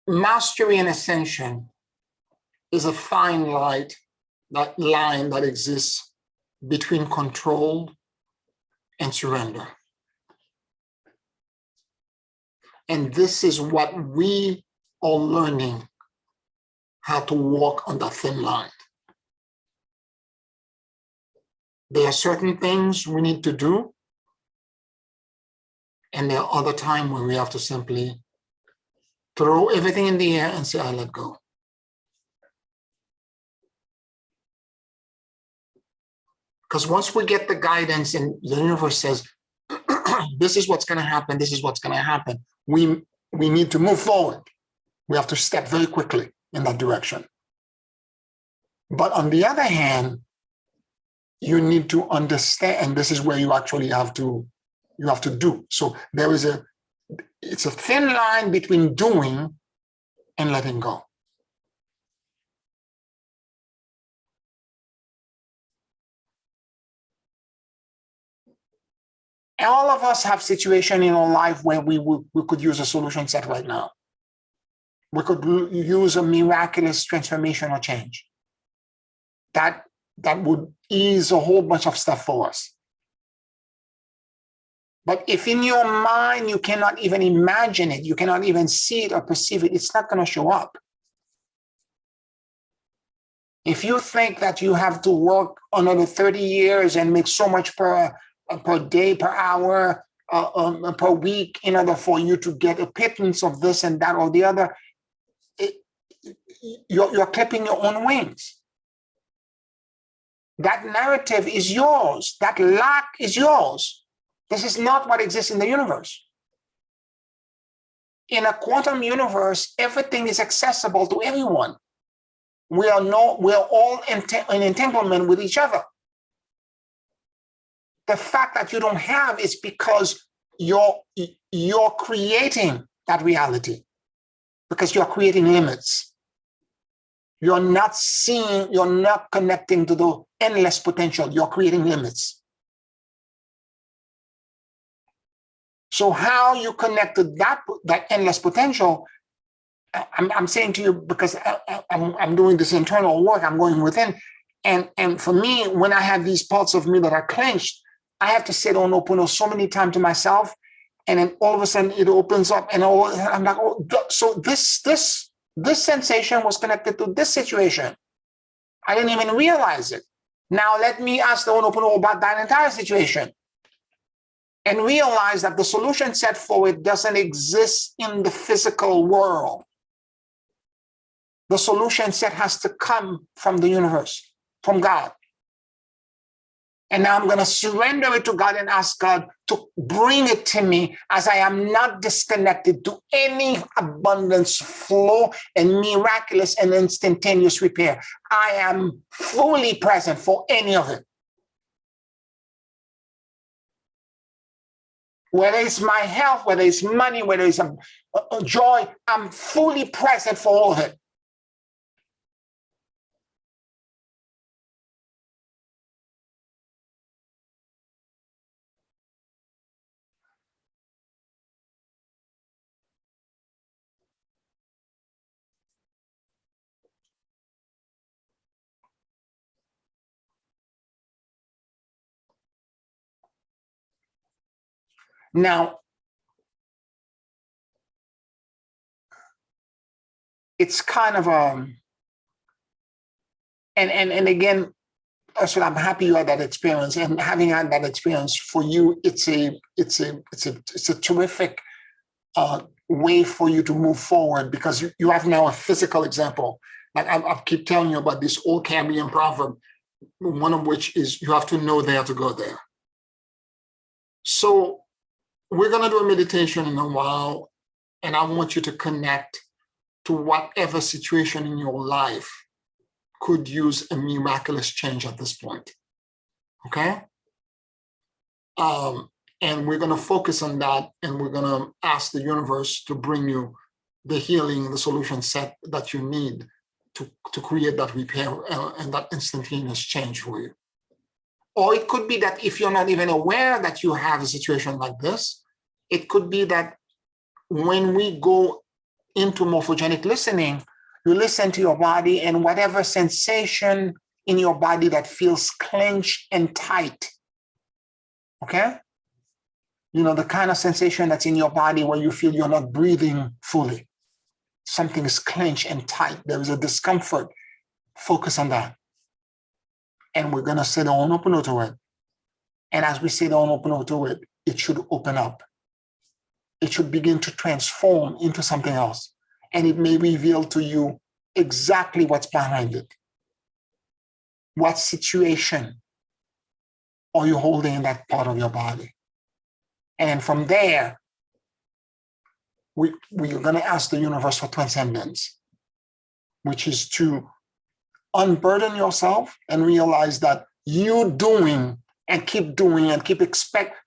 mastery and ascension is a fine line that exists between control and surrender. And this is what we are learning how to walk on that thin line. There are certain things we need to do, and there are other times when we have to simply throw everything in the air and say, I let go. Because once we get the guidance and the universe says, this is what's going to happen, this is what's going to happen, we need to move forward. We have to step very quickly in that direction. But on the other hand, you need to understand, and this is where you actually have to do. So it's a thin line between doing and letting go. All of us have situations in our life where we could use a solution set right now. We could use a miraculous transformation or change. That would ease a whole bunch of stuff for us. But if in your mind you cannot even imagine it, you cannot even see it or perceive it, it's not going to show up. If you think that you have to work another 30 years and make so much per day, per hour, per week in order for you to get a pittance of this and that or the other, you're clipping your own wings. That narrative is yours. That lack is yours. This is not what exists in the universe. In a quantum universe, everything is accessible to everyone. We're all in entanglement with each other. The fact that you don't have is because you're creating that reality, because you're creating limits. You're not seeing, you're not connecting to the endless potential. You're creating limits. So how you connect to that endless potential, I'm saying to you because I'm doing this internal work, I'm going within. And for me, when I have these parts of me that are clenched, I have to say oponopono so many times to myself, and then all of a sudden it opens up, and I'm like, oh, so this sensation was connected to this situation. I didn't even realize it. Now let me ask the Ho'oponopono about that entire situation and realize that the solution set forward doesn't exist in the physical world. The solution set has to come from the universe, from God. And now I'm going to surrender it to God and ask God to bring it to me as I am not disconnected to any abundance flow and miraculous and instantaneous repair. I am fully present for any of it. Whether it's my health, whether it's money, whether it's a joy, I'm fully present for all of it. Now, it's kind of and again, so I'm happy you had that experience, and having had that experience for you, it's a terrific way for you to move forward, because you have now a physical example. Like I keep telling you about this old Caribbean proverb, one of which is you have to know there to go there. So we're going to do a meditation in a while, and I want you to connect to whatever situation in your life could use a miraculous change at this point. Okay? And we're going to focus on that, and we're going to ask the universe to bring you the healing, the solution set that you need to create that repair and that instantaneous change for you. Or it could be that if you're not even aware that you have a situation like this, it could be that when we go into morphogenic listening, you listen to your body, and whatever sensation in your body that feels clenched and tight, okay? You know, the kind of sensation that's in your body where you feel you're not breathing fully. Something is clenched and tight. There is a discomfort. Focus on that. And we're going to say the Ho'oponopono to it. And as we say the Ho'oponopono to it, it should open up. It should begin to transform into something else. And it may reveal to you exactly what's behind it. What situation are you holding in that part of your body? And from there, we're going to ask the universe for transcendence, which is to unburden yourself and realize that you doing and keep doing and keep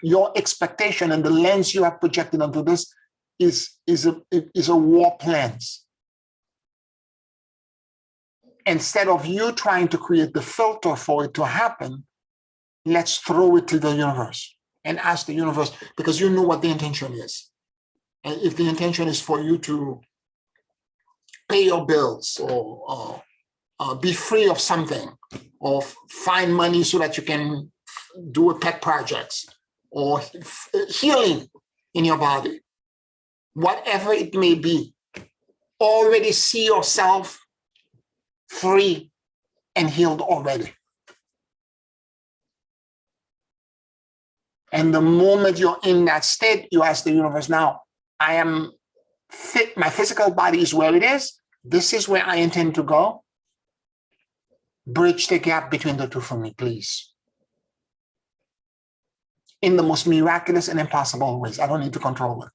your expectation and the lens you have projected onto this is a war plans. Instead of you trying to create the filter for it to happen, let's throw it to the universe and ask the universe, because you know what the intention is. And if the intention is for you to pay your bills or be free of something, or find money so that you can do a pet projects, or healing in your body, whatever it may be, already see yourself free and healed already. And the moment you're in that state, you ask the universe, now, I am fit, my physical body is where it is. This is where I intend to go. Bridge the gap between the two for me, please. In the most miraculous and impossible ways. I don't need to control it.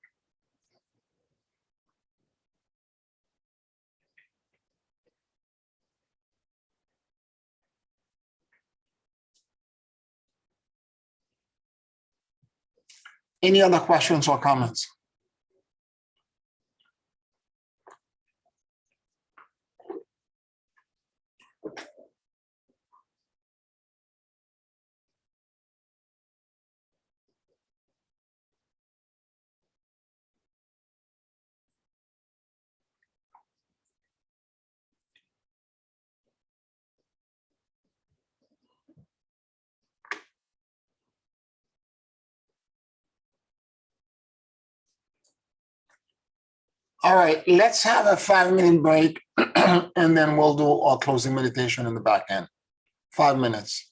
Any other questions or comments? All right, let's have a 5-minute break and then we'll do our closing meditation in the back end. 5 minutes.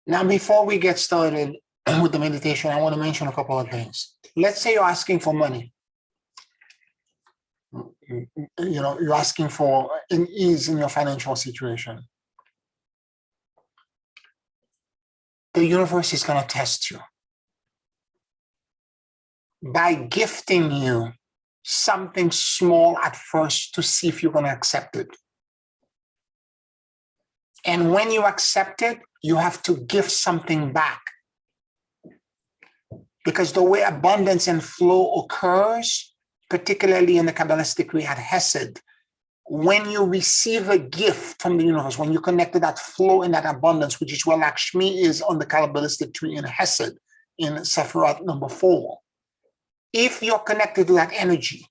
Now, before we get started with the meditation, I want to mention a couple of things. Let's say you're asking for money. You're asking for an ease in your financial situation. The universe is going to test you by gifting you something small at first to see if you're going to accept it. And when you accept it, you have to give something back. Because the way abundance and flow occurs, particularly in the Kabbalistic we had Hesed, when you receive a gift from the universe, when you connect to that flow and that abundance, which is where Lakshmi is on the Kabbalistic tree in Hesed, in Sephiroth number 4, if you're connected to that energy,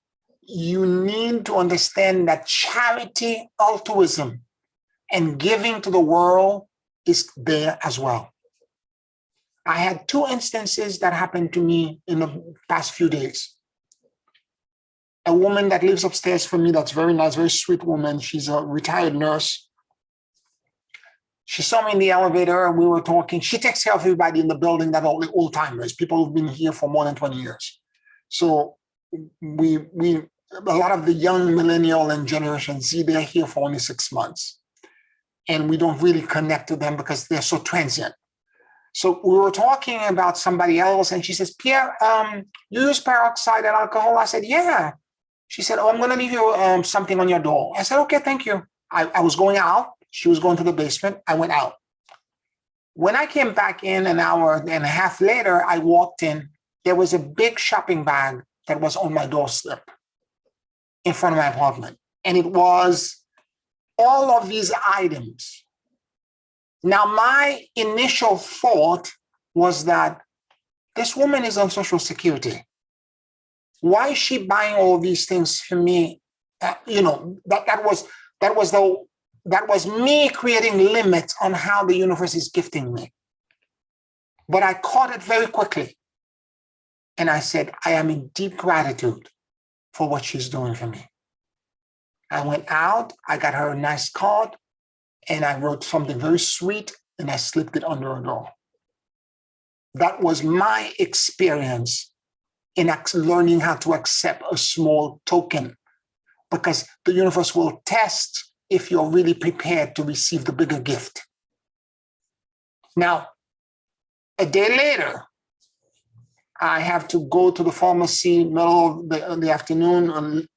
you need to understand that charity, altruism, and giving to the world is there as well. I had 2 instances that happened to me in the past few days. A woman that lives upstairs from me, that's very nice, very sweet woman. She's a retired nurse. She saw me in the elevator and we were talking. She takes care of everybody in the building that are old timers, people who've been here for more than 20 years. So a lot of the young millennial and Generation Z, they're here for only 6 months. And we don't really connect to them because they're so transient. So we were talking about somebody else and she says, Pierre, you use peroxide and alcohol? I said, yeah. She said, oh, I'm going to leave you something on your door. I said, okay, thank you. I was going out. She was going to the basement. I went out. When I came back in an hour and a half later, I walked in. There was a big shopping bag that was on my doorstep in front of my apartment. And it was all of these items. Now, my initial thought was that this woman is on Social Security. Why is she buying all these things for me? That was me creating limits on how the universe is gifting me. But I caught it very quickly. And I said, I am in deep gratitude for what she's doing for me. I went out, I got her a nice card, and I wrote something very sweet, and I slipped it under her door. That was my experience in learning how to accept a small token, because the universe will test if you're really prepared to receive the bigger gift. Now, a day later, I have to go to the pharmacy middle of the afternoon.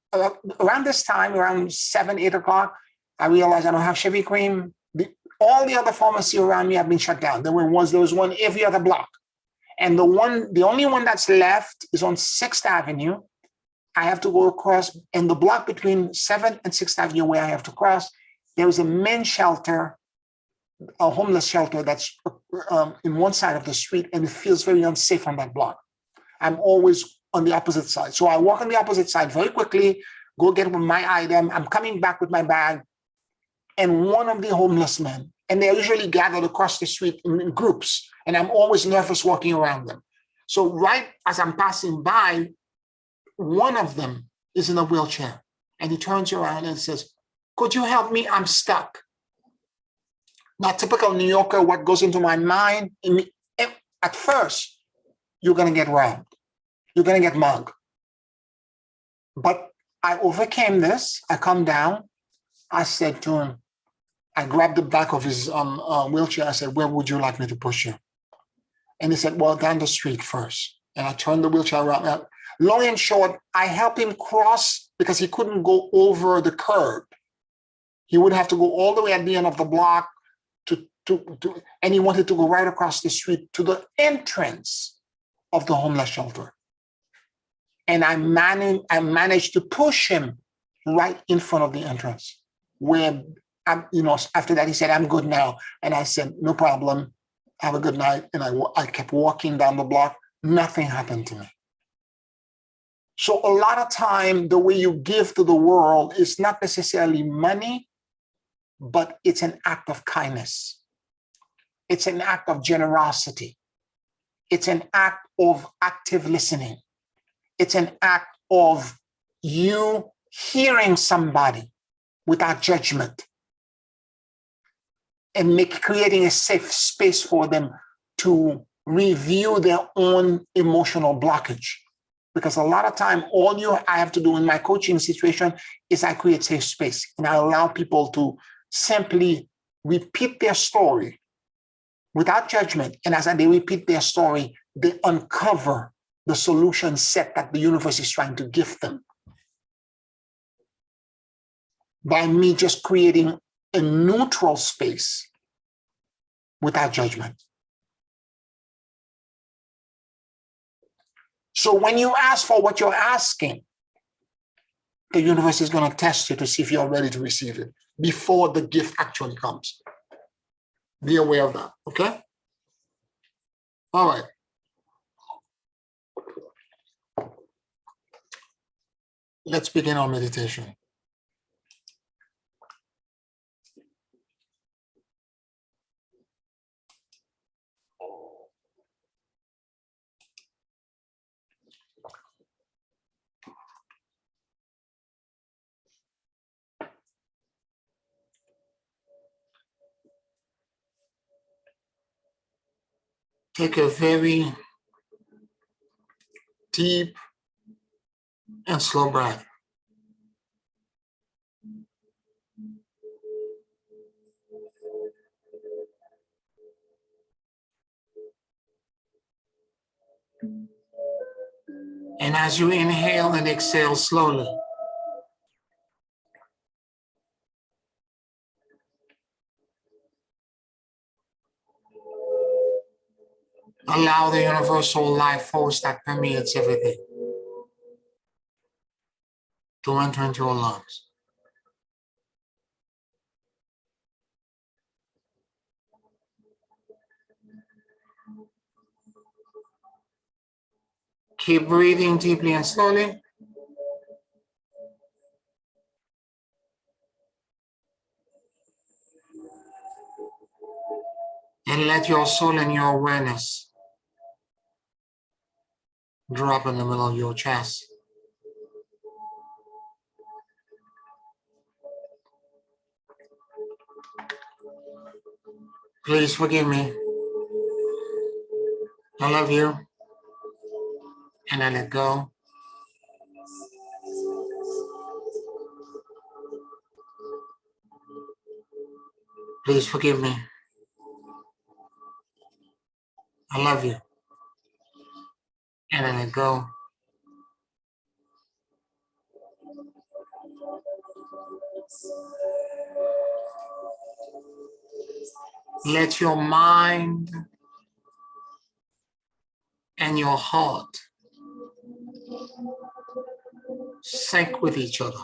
Around this time, around 7, 8 o'clock, I realized I don't have Chevy cream. All the other pharmacies around me have been shut down. There was one every other block. And the only one that's left is on 6th Avenue. I have to go across, and the block between 7th and 6th Avenue where I have to cross, there is a men's shelter, a homeless shelter that's in one side of the street, and it feels very unsafe on that block. I'm always on the opposite side. So I walk on the opposite side very quickly, go get my item. I'm coming back with my bag. And one of the homeless men, and they're usually gathered across the street in groups, and I'm always nervous walking around them. So right as I'm passing by, one of them is in a wheelchair, and he turns around and says, could you help me? I'm stuck. Now, typical New Yorker, what goes into my mind, at first, you're going to get robbed. You're going to get mugged. But I overcame this. I come down. I said to him, I grabbed the back of his wheelchair. I said, where would you like me to push you? And he said, well, down the street first. And I turned the wheelchair around. Long and short, I helped him cross because he couldn't go over the curb. He would have to go all the way at the end of the block and he wanted to go right across the street to the entrance of the homeless shelter. And I managed to push him right in front of the entrance where, after that, he said, I'm good now. And I said, no problem. Have a good night. And I kept walking down the block. Nothing happened to me. So a lot of time, the way you give to the world is not necessarily money, but it's an act of kindness. It's an act of generosity. It's an act of active listening. It's an act of you hearing somebody without judgment. and creating a safe space for them to review their own emotional blockage. Because a lot of time, I have to do in my coaching situation is I create safe space and I allow people to simply repeat their story without judgment. And as they repeat their story, they uncover the solution set that the universe is trying to give them. By me just creating a neutral space without judgment. So when you ask for what you're asking, the universe is going to test you to see if you're ready to receive it before the gift actually comes. Be aware of that, okay? All right. Let's begin our meditation. Take a very deep and slow breath. And as you inhale and exhale slowly, allow the universal life force that permeates everything to enter into your lungs. Keep breathing deeply and slowly. And let your soul and your awareness drop in the middle of your chest. Please forgive me. I love you. And I let go. Please forgive me. I love you. And I let go. Let your mind and your heart sync with each other.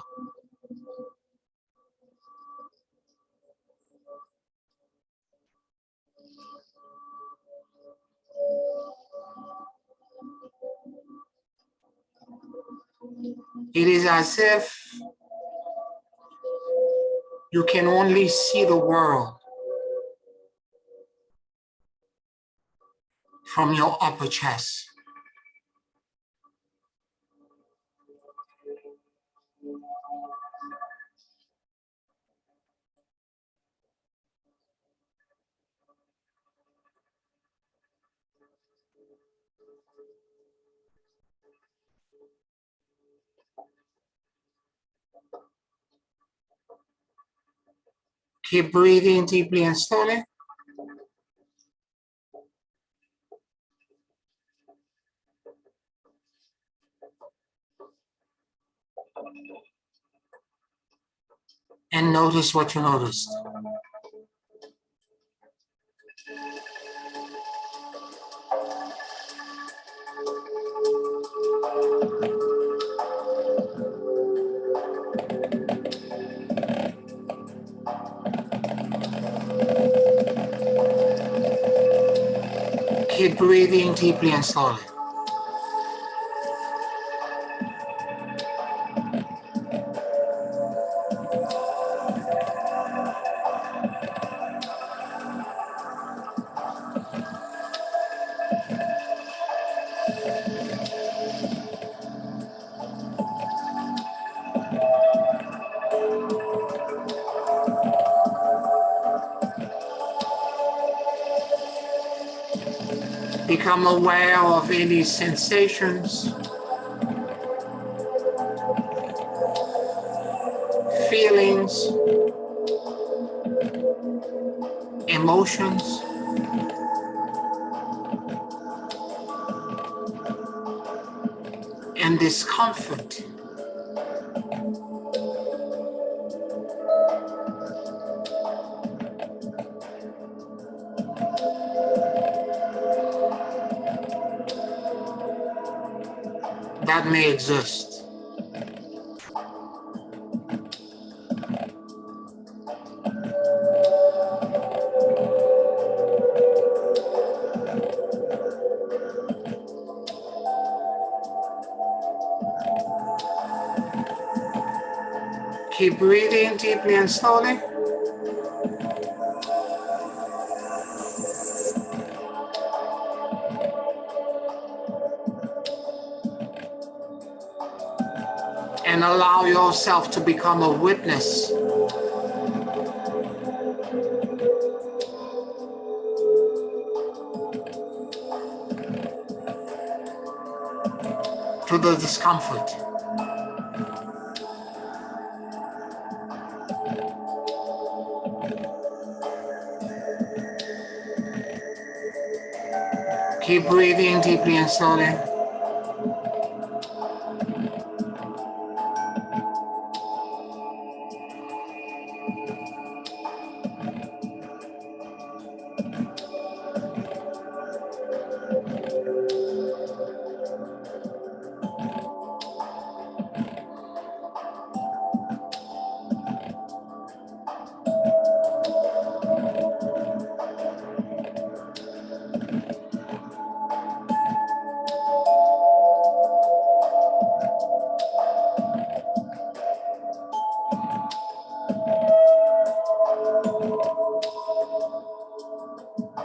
It is as if you can only see the world from your upper chest. Keep breathing deeply and slowly. And notice what you noticed. Keep breathing deeply and slowly. Become aware of any sensations, feelings, emotions. And discomfort. That may exist. Keep breathing deeply and slowly. And allow yourself to become a witness to the discomfort. Keep breathing deeply and slowly.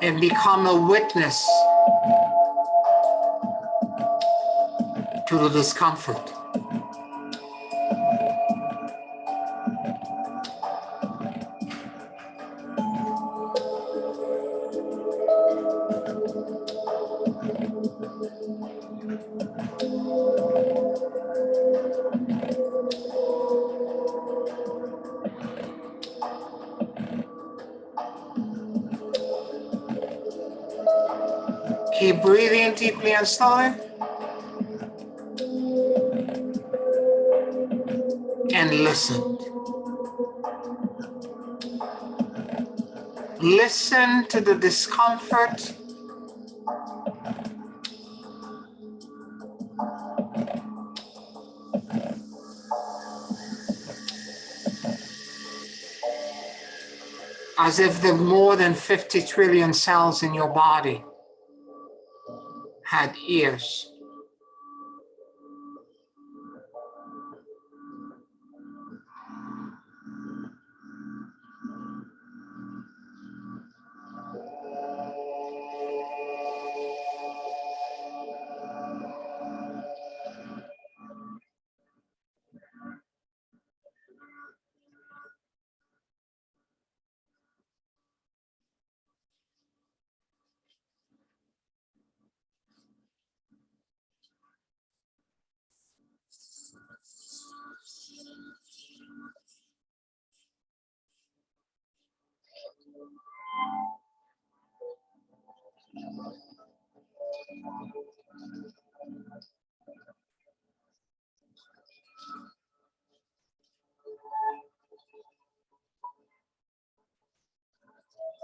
And become a witness to the discomfort. Keep breathing deeply and slowly. And listen. Listen to the discomfort. As if the more than 50 trillion cells in your body had ears.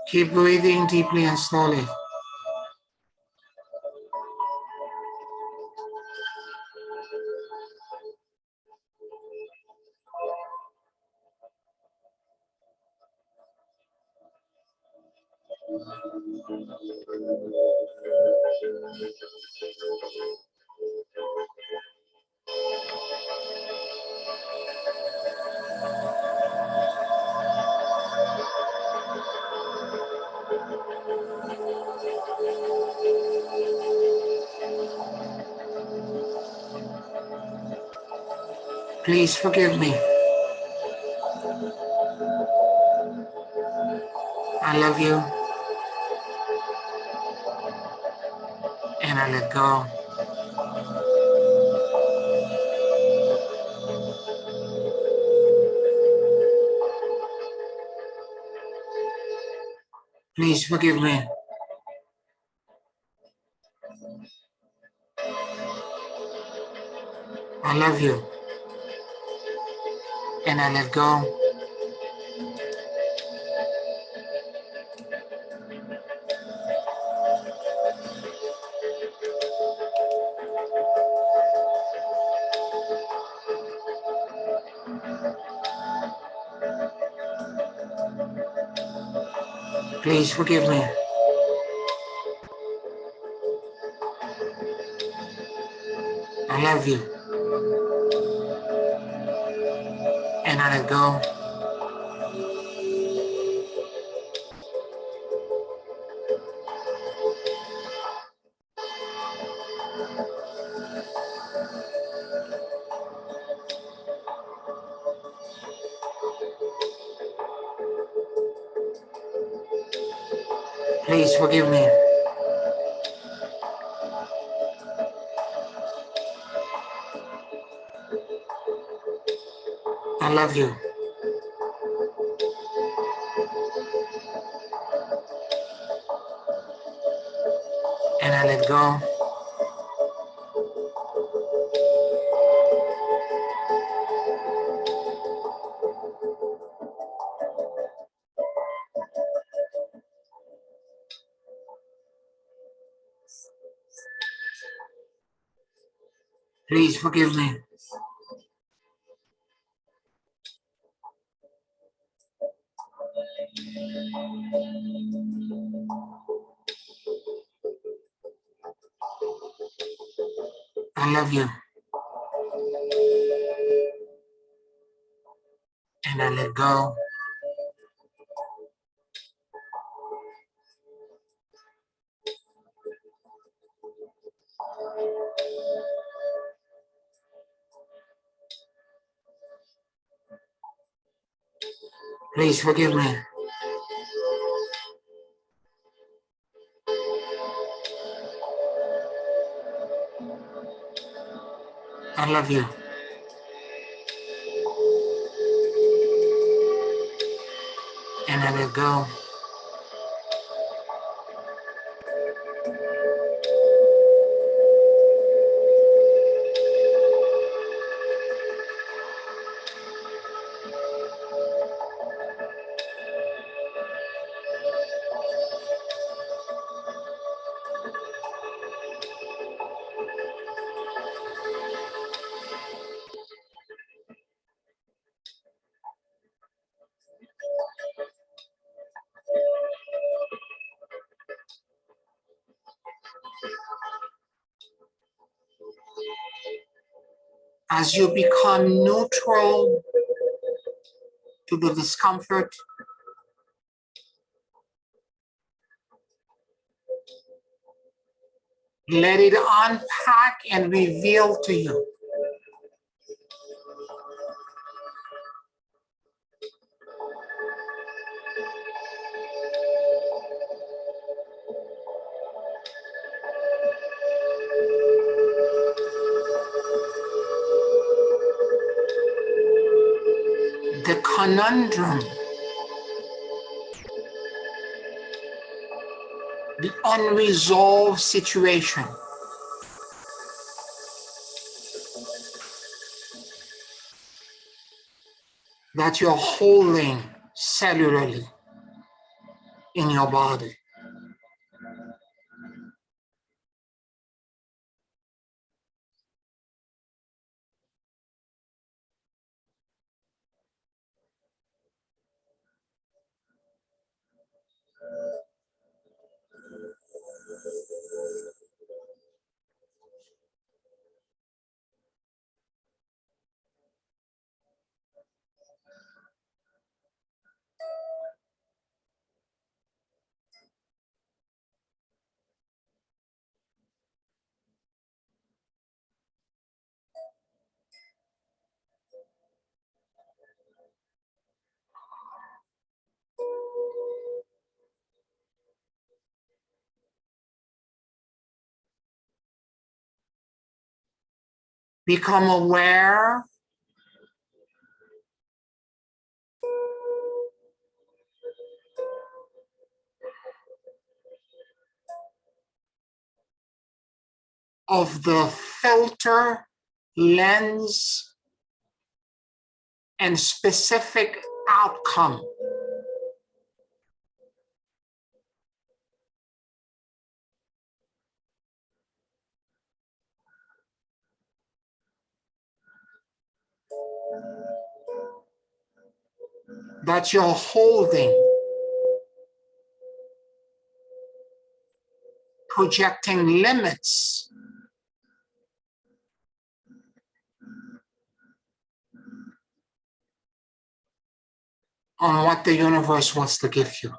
Keep breathing deeply and slowly. Please forgive me. I love you. and I let go. Please forgive me. I love you. And I let go. Please forgive me. I love you. And I let go. Please forgive me. I love you. And I let go. Please forgive me. I love you. And I let go. Please forgive me. I love you. And I let go. As you become neutral to the discomfort, let it unpack and reveal to you the conundrum, the unresolved situation that you're holding cellularly in your body. Become aware of the filter, lens, and specific outcome that you're holding, projecting limits on what the universe wants to give you.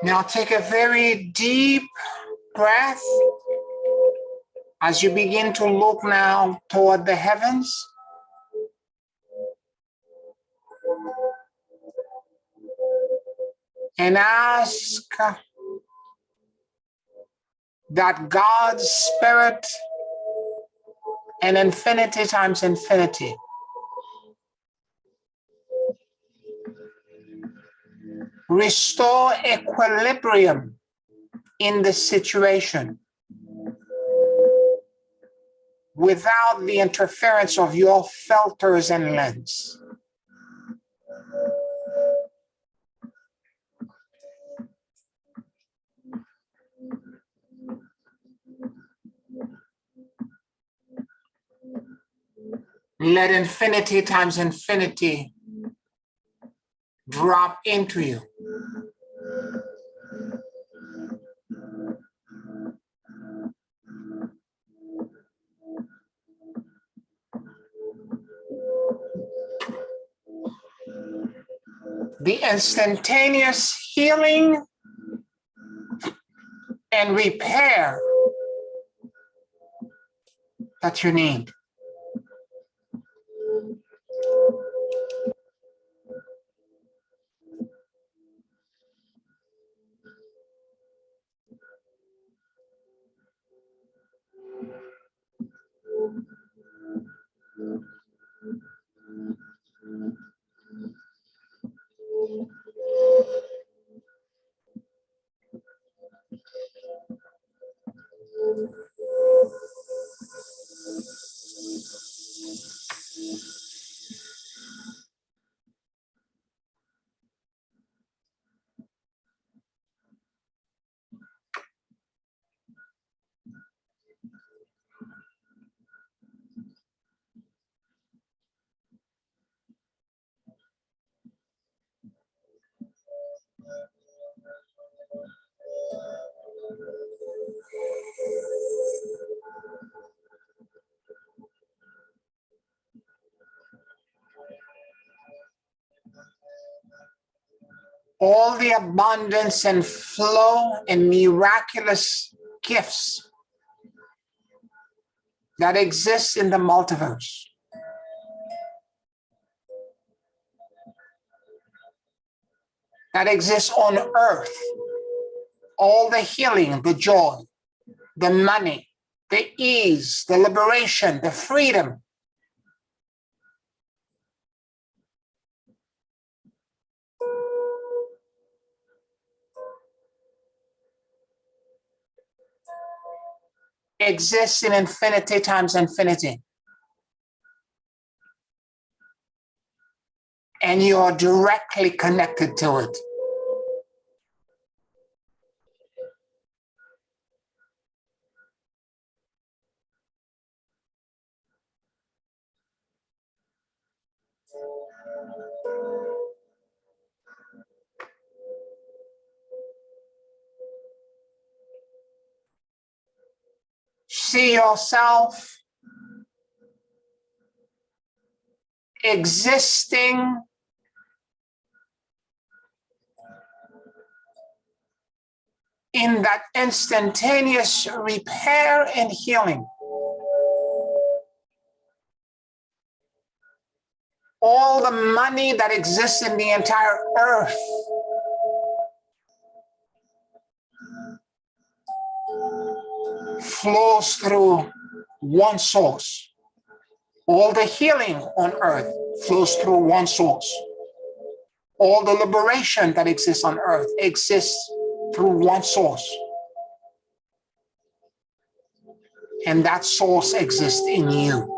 Now take a very deep breath as you begin to look now toward the heavens. And ask that God's Spirit and infinity times infinity restore equilibrium in the situation without the interference of your filters and lens. Let infinity times infinity drop into you. The instantaneous healing and repair that you need. all the abundance and flow and miraculous gifts that exist in the multiverse. That exists on earth. All the healing, the joy, the money, the ease, the liberation, the freedom. Exists in infinity times infinity. And you are directly connected to it. See yourself existing in that instantaneous repair and healing. All the money that exists in the entire earth flows through one source. All the healing on earth flows through one source. All the liberation that exists on earth exists through one source. And that source exists in you.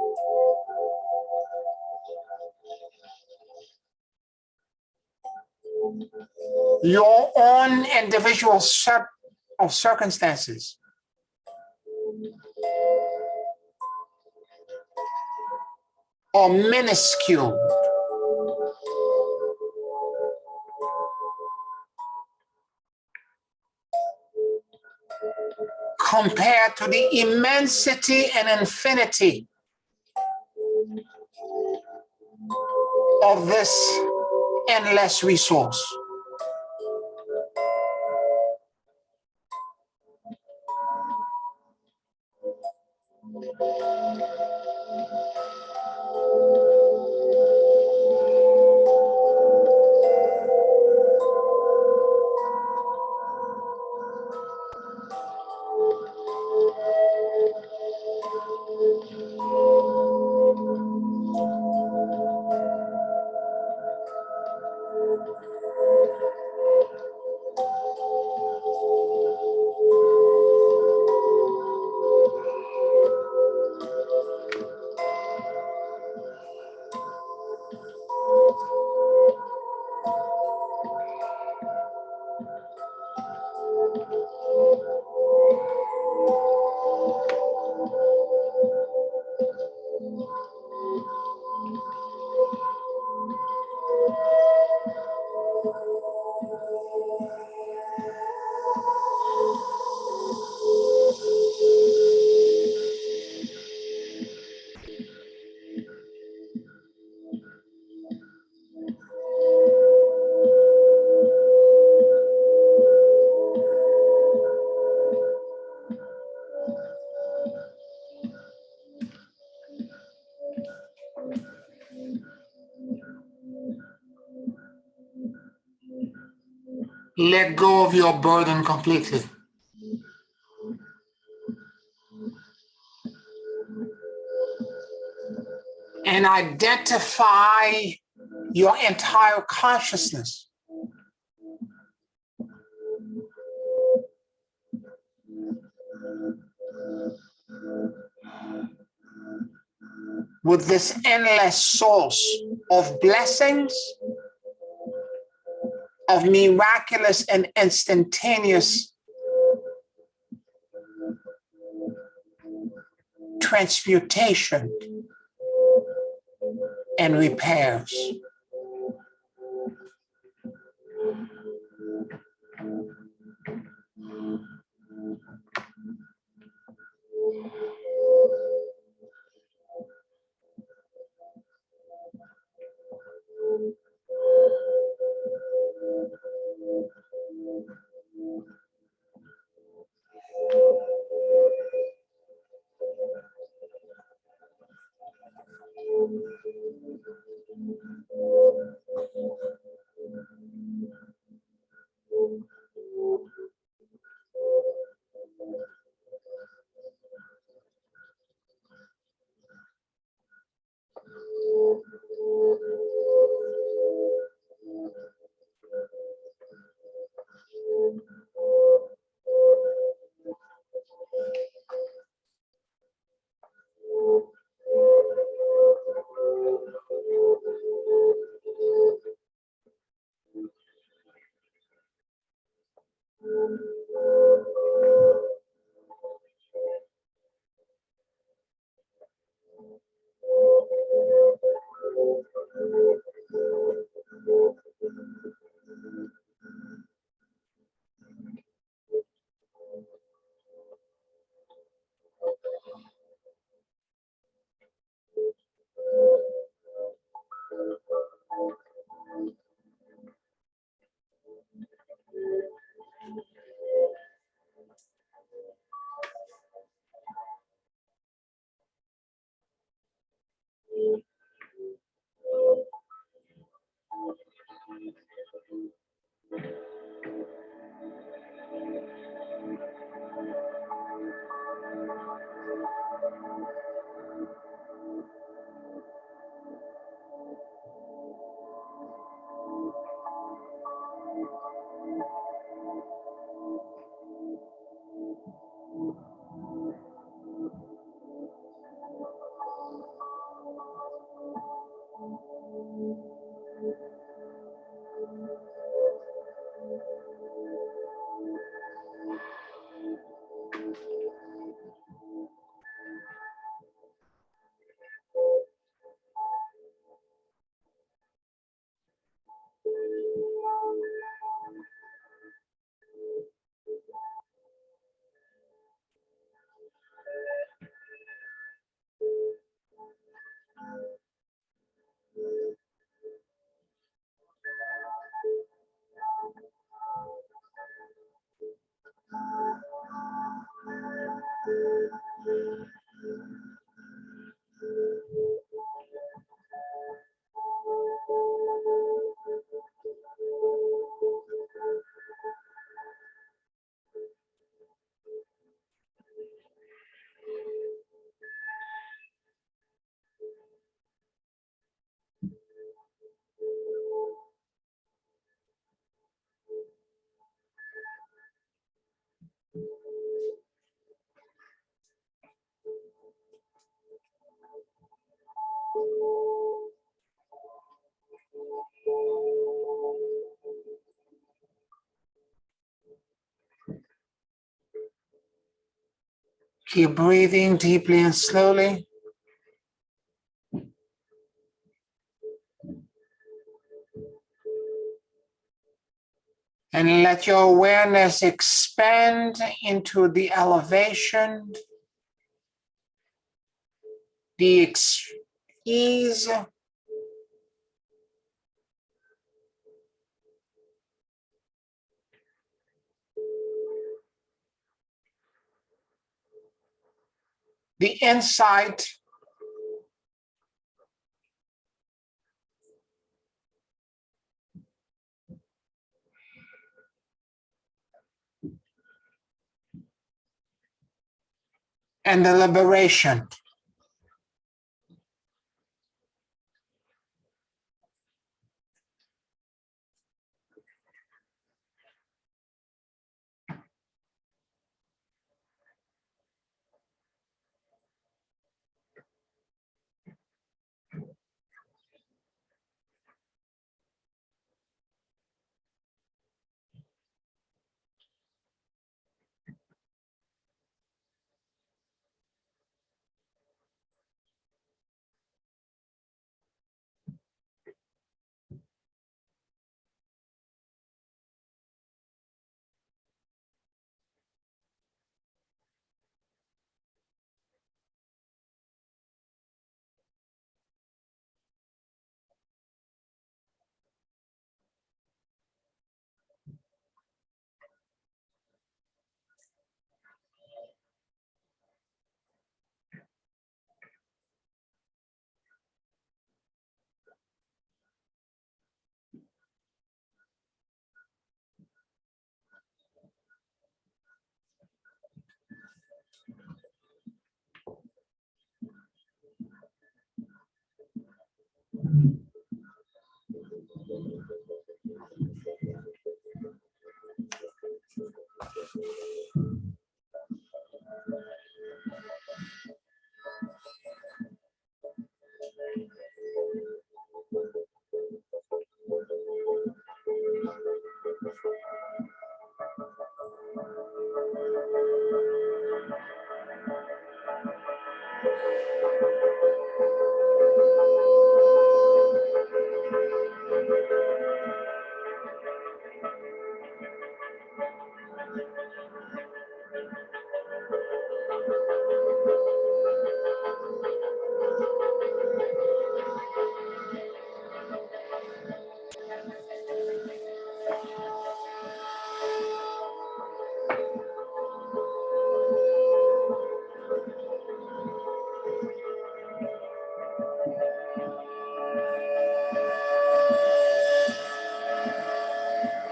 Your own individual set of circumstances are minuscule compared to the immensity and infinity of this endless resource. Let go of your burden completely. And identify your entire consciousness with this endless source of blessings, of miraculous and instantaneous transmutation and repairs. Keep breathing deeply and slowly. And let your awareness expand into the elevation, the ease, the insight, and the liberation.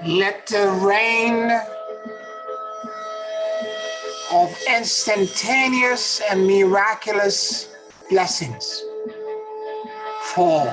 Let the rain of instantaneous and miraculous blessings fall.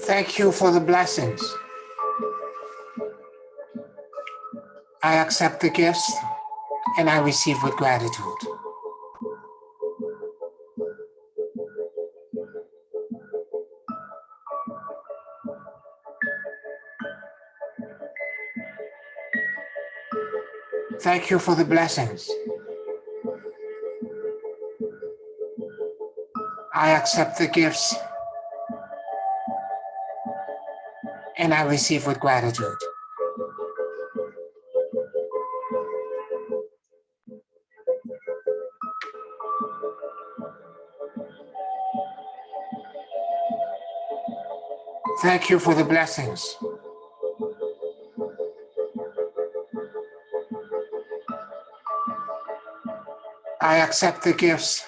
Thank you for the blessings. I accept the gifts and I receive with gratitude. Thank you for the blessings. I accept the gifts and I receive with gratitude. Thank you for the blessings. I accept the gifts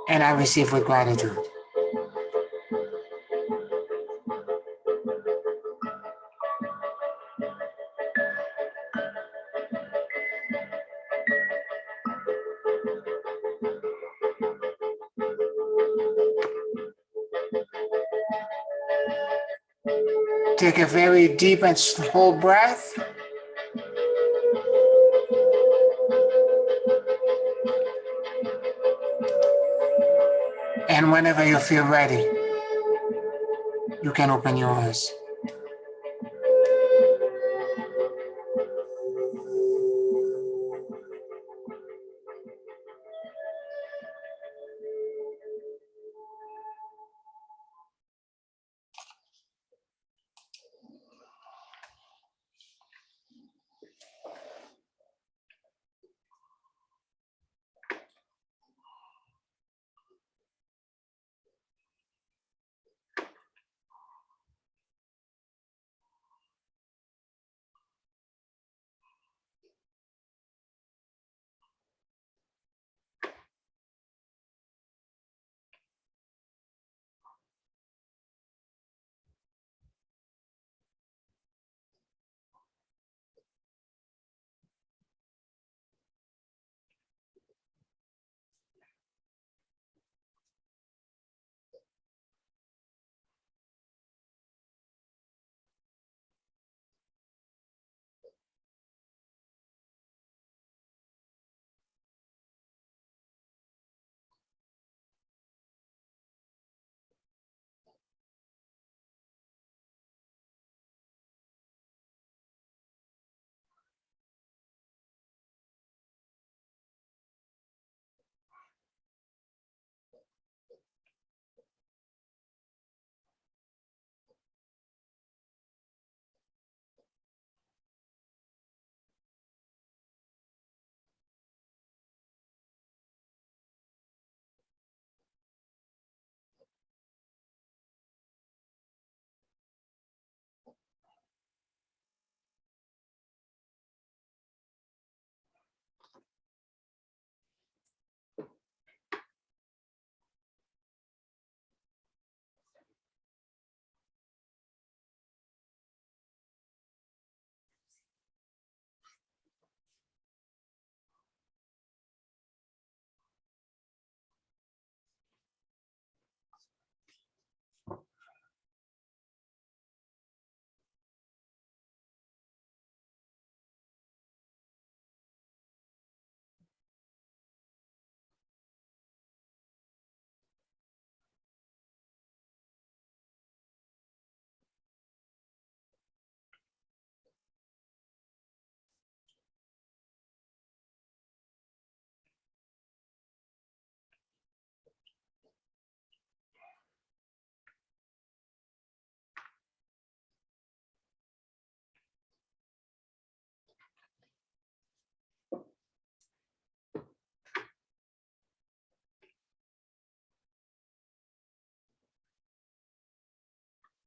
and I receive with gratitude. Take a very deep and slow breath. And whenever you feel ready, you can open your eyes.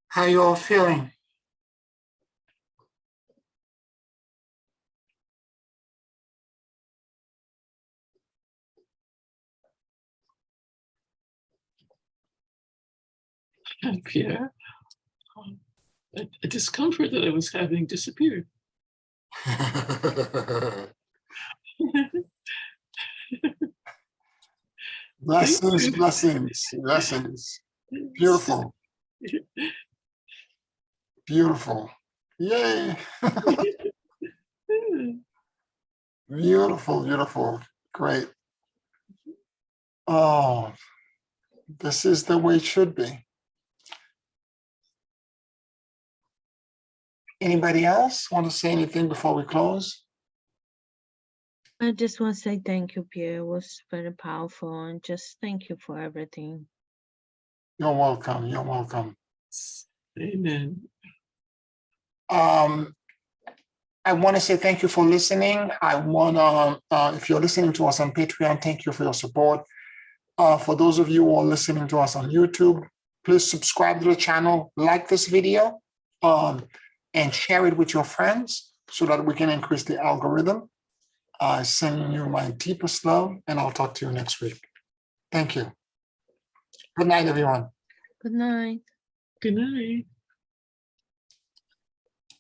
How you all feeling? Pierre, a discomfort that I was having disappeared. Blessings, you. blessings, blessings. Beautiful, beautiful. Yay. Beautiful, beautiful. Great. Oh, this is the way it should be. Anybody else want to say anything before we close? I just want to say thank you, Pierre. It was very powerful, and just thank you for everything. You're welcome. You're welcome. Amen. I want to say thank you for listening. I want to, if you're listening to us on Patreon, thank you for your support. For those of you who are listening to us on YouTube, please subscribe to the channel, like this video, and share it with your friends so that we can increase the algorithm. Sending you my deepest love, and I'll talk to you next week. Thank you. Good night, everyone. Good night. Good night.